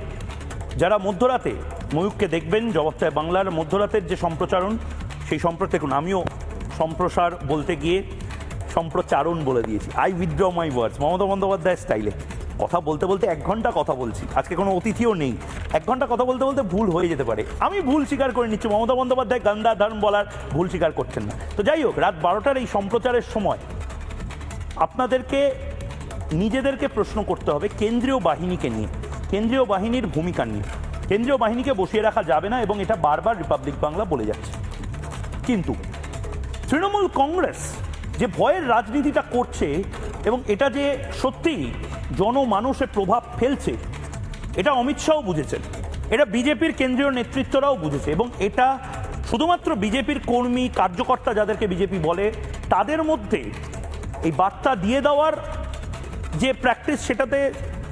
যারা মধ্যরাতে ময়ূককে দেখবেন জবাব চায় বাংলার মধ্যরাতের যে সম্প্রচারণ, সেই দেখুন, আমিও সম্প্রসার বলতে গিয়ে সম্প্রচারণ বলে দিয়েছি। আই উইথড্র মাই ওয়ার্ডস, মমতা বন্দ্যোপাধ্যায় স্টাইলে কথা বলতে বলতে 1 ঘন্টা কথা বলছি। আজকে কোনো অতিথিও নেই, 1 ঘন্টা কথা বলতে বলতে ভুল হয়ে যেতে পারে। আমি ভুল স্বীকার করে নিচ্ছি, মমতা বন্দ্যোপাধ্যায় গান্দা ধর্ম বলার ভুল স্বীকার করছেন না। তো যাই হোক, রাত 12টার এই সম্প্রচারের সময় আপনাদেরকে নিজেদেরকে প্রশ্ন করতে হবে কেন্দ্রীয় বাহিনীকে নিয়ে, কেন্দ্রীয় বাহিনীর ভূমিকা নিয়ে। কেন্দ্রীয় বাহিনীকে বসিয়ে রাখা যাবে না এবং এটা বারবার রিপাবলিক বাংলা বলে যাচ্ছে। কিন্তু তৃণমূল কংগ্রেস যে ভয়ের রাজনীতিটা করছে এবং এটা যে সত্যি জনমানসে প্রভাব ফেলছে, এটা অমিত শাহ বুঝেছেন, এটা বিজেপির কেন্দ্রীয় নেতৃত্বরাও বুঝেছে, এবং এটা শুধুমাত্র বিজেপির কর্মী কার্যকর্তা যাদেরকে বিজেপি বলে তাদের মধ্যে এই বার্তা দিয়ে দেওয়ার যে প্র্যাকটিস, সেটাতে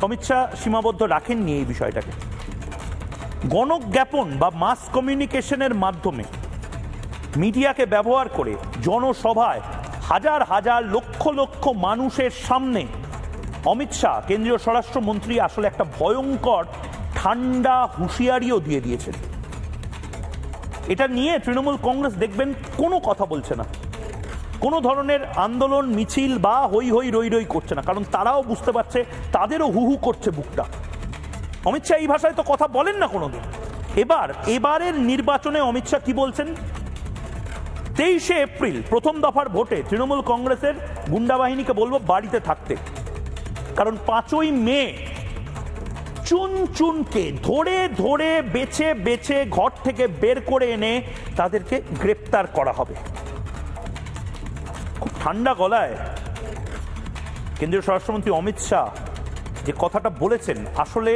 অমিত শাহ সীমাবদ্ধ রাখেননি এই বিষয়টাকে। গণজ্ঞাপন বা মাস কমিউনিকেশনের মাধ্যমে মিডিয়াকে ব্যবহার করে জনসভায় হাজার হাজার লক্ষ লক্ষ মানুষের সামনে অমিত শাহ, কেন্দ্রীয় স্বরাষ্ট্রমন্ত্রী, আসলে একটা ভয়ঙ্কর ঠান্ডা হুঁশিয়ারিও দিয়ে দিয়েছেন। এটা নিয়ে তৃণমূল কংগ্রেস দেখবেন কোনো কথা বলছে না, কোনো ধরনের আন্দোলন মিছিল বা হই হই রই রই করছে না, কারণ তারাও বুঝতে পারছে তাদেরও হু হু করছে বুকটা। অমিত শাহ এই ভাষায় তো কথা বলেন না কোনোদিন। এবারের নির্বাচনে অমিত শাহ কি বলছেন? 23শে এপ্রিল প্রথম দফার ভোটে তৃণমূল কংগ্রেসের গুন্ডা বাহিনীকে বলবো বাড়িতে থাকতে, কারণ 5ই মে চুন চুনকে ধরে ধরে বেছে বেছে ঘর থেকে বের করে এনে তাদেরকে গ্রেপ্তার করা হবে। খুব ঠান্ডা গলায় কেন্দ্রীয় স্বরাষ্ট্রমন্ত্রী অমিত শাহ যে কথাটা বলেছেন, আসলে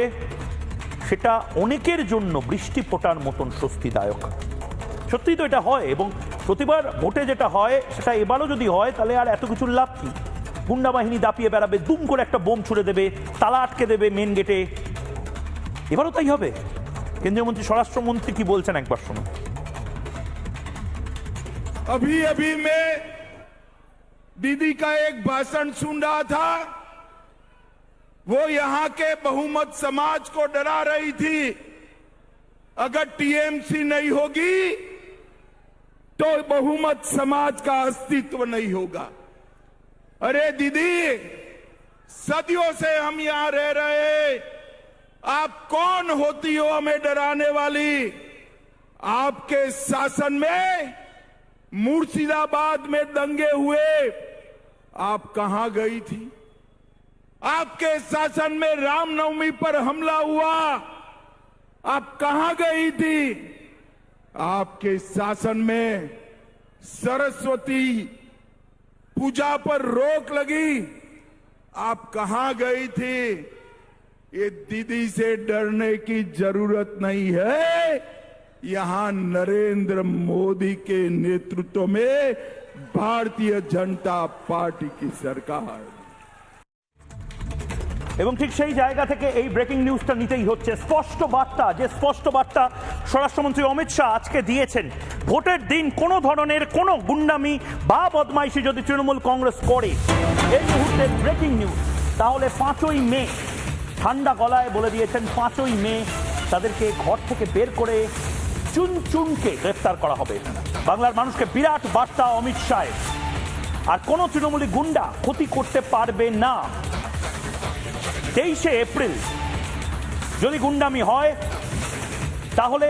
সেটা অনেকের জন্য বৃষ্টি ফোটার মতন স্বস্তিদায়ক। সত্যিই তো এটা হয়, এবং প্রতিবার ভোটে যেটা হয় সেটা এবারও যদি হয় তাহলে আর এত কিছুর লাভ কি? গুন্ডা বাহিনী দাপিয়ে বেড়াবে, দুম করে একটা বোম ছুড়ে দেবে, তালা আটকে দেবে মেন গেটে। এবারও তাই হবে। কেন্দ্রীয় মন্ত্রী স্বরাষ্ট্রমন্ত্রী কি বলছেন একবার শুনুন। अभी अभी मैं दीदी का एक भाषण सुन रहा था, वो यहां के बहुमत समाज को डरा रही थी, अगर टीएमसी नहीं होगी तो बहुमत समाज का अस्तित्व नहीं होगा। अरे दीदी, सदियों से हम यहां रह रहे, आप कौन होती हो हमें डराने वाली? आपके शासन में मुर्शिदाबाद में दंगे हुए, आप कहां गई थी? आपके शासन में रामनवमी पर हमला हुआ, आप कहां गई थी? आपके शासन में सरस्वती पूजा पर रोक लगी, आप कहां गई थी? ये दीदी से डरने की जरूरत नहीं है। यहां नरेंद्र मोदी के नेतृत्व में भारतीय जनता पार्टी की सरकार। এবং ঠিক সেই জায়গা থেকে এই ব্রেকিং নিউজটা নিতেই হচ্ছে। স্পষ্ট বার্তা স্বরাষ্ট্রমন্ত্রী অমিত শাহ আজকে দিয়েছেন, ভোটের দিন কোনো ধরনের কোনো গুন্ডামি বা বদমাইশি যদি তৃণমূল কংগ্রেস করে, এই মুহূর্তে ব্রেকিং নিউজ, তাহলে 5ই মে ঠান্ডা গলায় বলে দিয়েছেন 5ই মে তাদেরকে ঘর থেকে বের করে চুন চুনকে গ্রেফতার করা হবে। বাংলার মানুষকে বিরাট বার্তা অমিত শাহের। আর কোনো তৃণমূলী গুন্ডা ক্ষতি করতে পারবে না। 23শে এপ্রিল যদি গুন্ডামি হয় তাহলে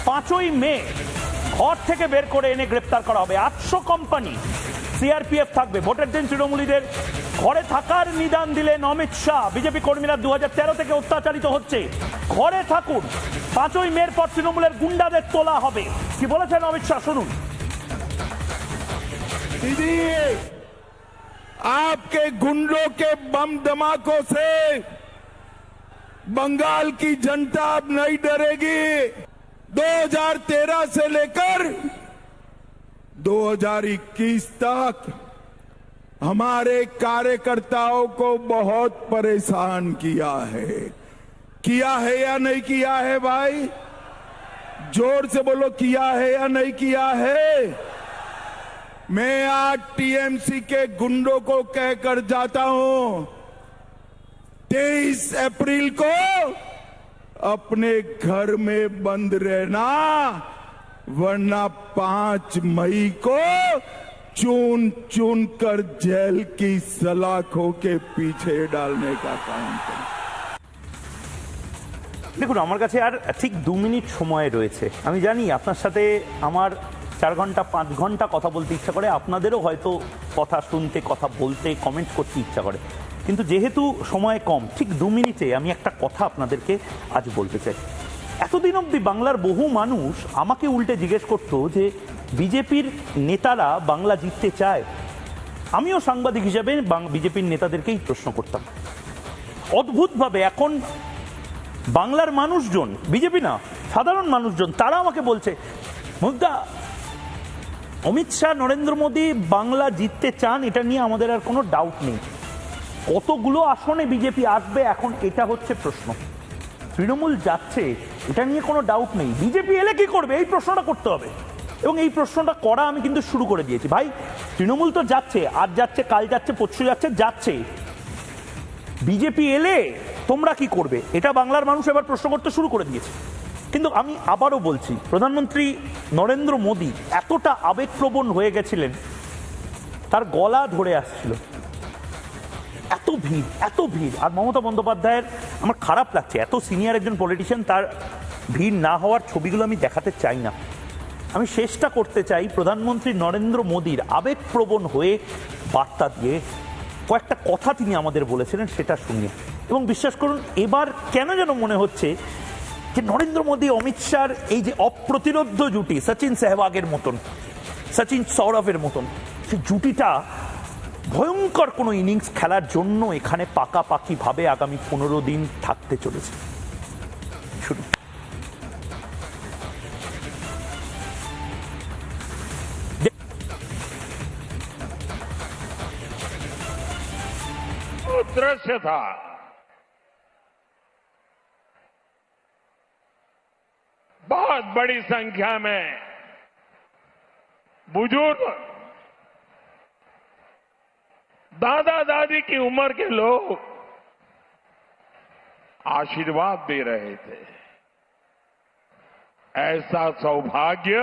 5ই মে ঘর থেকে বের করে এনে গ্রেপ্তার করা হবে। 800 কোম্পানি সিআরপিএফ থাকবে। ভোটের দিন তৃণমূলীদের ঘরে থাকার নিদান দিলেন অমিত শাহ। বিজেপি কর্মীরা 2013 থেকে অত্যাচারিত হচ্ছে, ঘরে থাকুন। 5ই মের পর তৃণমূলের গুন্ডাদের তোলা হবে। কি বলেছেন অমিত শাহ শুনুন। दीदी, आपके गुंडों के बम धमाकों से बंगाल की जनता अब नहीं डरेगी। 2013 से लेकर 2021 तक हमारे कार्यकर्ताओं को बहुत परेशान किया है या नहीं किया है? भाई जोर से बोलो, किया है या नहीं किया है? मैं आज टीएमसी के गुंडों को कहकर जाता हूं, 23 अप्रैल को अपने घर में बंद रहना, वरना 5 मई को चुन चुन कर जेल की सलाखों के पीछे डालने का काम करें। দেখুন, আমার কাছে আর ঠিক 2 মিনিট সময় রয়েছে। আমি জানি আপনার সাথে আমার 4 ঘন্টা 5 ঘন্টা কথা বলতে ইচ্ছা করে, আপনাদেরও হয়তো কথা শুনতে, কথা বলতে, কমেন্ট করতে ইচ্ছা করে, কিন্তু যেহেতু সময় কম, ঠিক 2 মিনিটে আমি একটা কথা আপনাদেরকে আজ বলতে চাই। এতদিন অবধি বাংলার বহু মানুষ আমাকে উল্টে জিজ্ঞেস করতো যে বিজেপির নেতারা বাংলা জিততে চায়। আমিও সাংবাদিক হিসেবে বিজেপির নেতাদেরকেই প্রশ্ন করতাম। অদ্ভুতভাবে এখন বাংলার মানুষজন, বিজেপি না, সাধারণ মানুষজন, তারা আমাকে বলছে, মুগ্ধা, অমিত শাহ, নরেন্দ্র মোদী বাংলা জিততে চান, এটা নিয়ে আমাদের আর কোনো ডাউট নেই। কতগুলো আসনে বিজেপি আসবে এখন এটা হচ্ছে প্রশ্ন। তৃণমূল যাচ্ছে, এটা নিয়ে কোনো ডাউট নেই। বিজেপি এলে কি করবে, এই প্রশ্নটা করতে হবে। এবং এই প্রশ্নটা করা আমি কিন্তু শুরু করে দিয়েছি। ভাই, তৃণমূল তো যাচ্ছে, আজ যাচ্ছে, কাল যাচ্ছে, পরশু যাচ্ছে। বিজেপি এলে তোমরা কি করবে, এটা বাংলার মানুষ এবার প্রশ্ন করতে শুরু করে দিয়েছে। কিন্তু আমি আবারও বলছি, প্রধানমন্ত্রী নরেন্দ্র মোদী এতটা আবেগপ্রবণ হয়ে গেছিলেন, তার গলা ধরে আসছিল, এত ভিড়। আর মমতা বন্দ্যোপাধ্যায়ের আমার খারাপ লাগছে, এত সিনিয়র একজন পলিটিশিয়ান, তার ভিড় না হওয়ার ছবিগুলো আমি দেখাতে চাই না। আমি শেষটা করতে চাই প্রধানমন্ত্রী নরেন্দ্র মোদীর আবেগপ্রবণ হয়ে বার্তা দিয়ে কয়েকটা কথা তিনি আমাদের বলেছিলেন, সেটা শুনিয়ে। এবং বিশ্বাস করুন, এবার কেন যেন মনে হচ্ছে যে নরেন্দ্র মোদী অমিত শাহর এই যে অপ্রতিরোধ্য জুটি, সচিন সেহবাগের মতন, সচিন সৌরভের মতন, সেই জুটিটা ভয়ঙ্কর কোনো ইনিংস খেলার জন্য এখানে পাকাপাকিভাবে আগামী 15 দিন থাকতে চলেছে। শুরু दृश्य था, बहुत बड़ी संख्या में बुजुर्ग, दादा दादी की उम्र के लोग आशीर्वाद दे रहे थे। ऐसा सौभाग्य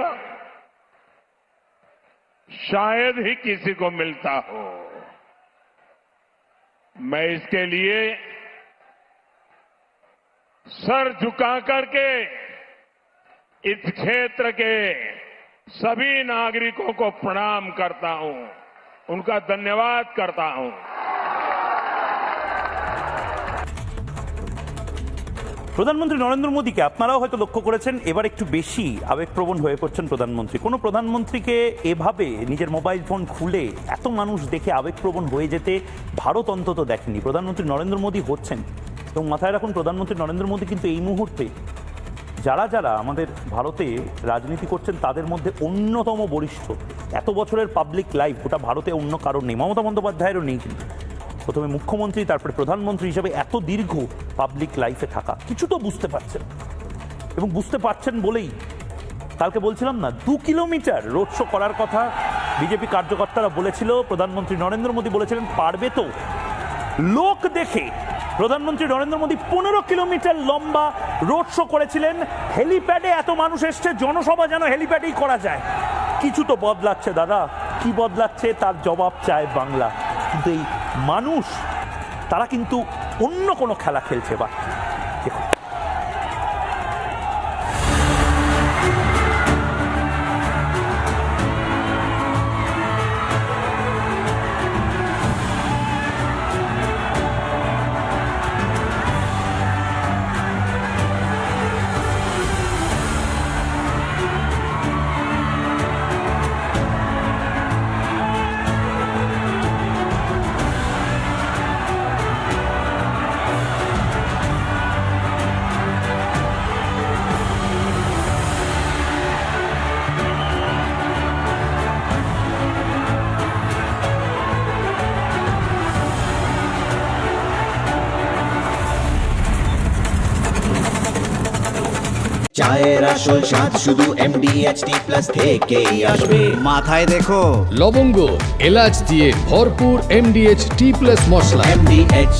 शायद ही किसी को मिलता हो। मैं इसके लिए सर झुका करके इस क्षेत्र के सभी नागरिकों को प्रणाम करता हूं, उनका धन्यवाद करता हूं। প্রধানমন্ত্রী নরেন্দ্র মোদীকে আপনারাও হয়তো লক্ষ্য করেছেন, এবার একটু বেশি আবেগপ্রবণ হয়ে পড়ছেন প্রধানমন্ত্রী। কোনো প্রধানমন্ত্রীকে এভাবে নিজের মোবাইল ফোন খুলে এত মানুষ দেখে আবেগপ্রবণ হয়ে যেতে ভারত অন্তত দেখেনি। প্রধানমন্ত্রী নরেন্দ্র মোদী হচ্ছেন, এবং মাথায় রাখুন প্রধানমন্ত্রী নরেন্দ্র মোদী কিন্তু এই মুহূর্তে যারা যারা আমাদের ভারতে রাজনীতি করছেন তাদের মধ্যে অন্যতম বরিষ্ঠ। এত বছরের পাবলিক লাইফ ওটা ভারতে অন্য কারণ নেই, মমতা বন্দ্যোপাধ্যায়েরও নেই। কিন্তু প্রথমে মুখ্যমন্ত্রী, তারপরে প্রধানমন্ত্রী হিসেবে এত দীর্ঘ পাবলিক লাইফে থাকা, কিছু তো বুঝতে পারছেন। এবং বুঝতে পারছেন বলেই কালকে বলছিলাম না, 2 কিলোমিটার রোড শো করার কথা বিজেপি কার্যকর্তারা বলেছিল, প্রধানমন্ত্রী নরেন্দ্র মোদী বলেছিলেন পারবে তো। লোক দেখে প্রধানমন্ত্রী নরেন্দ্র মোদী 15 কিলোমিটার লম্বা রোড শো করেছিলেন। হেলিপ্যাডে এত মানুষ এসছে, জনসভা যেন হেলিপ্যাডেই করা যায়। কিছু তো বদলাচ্ছে দাদা, কি বদলাচ্ছে তার জবাব চায় বাংলা। কিন্তু এই মানুষ, তারা কিন্তু অন্য কোনো খেলা খেলছে। বা দেখুন, চায়ের আসল স্বাদ শুধু MDHT+ থেকেই আসবে। মাথায় দেখো লবঙ্গ এলাচ দিয়ে ভরপুর MDH T+ মশলা। MDH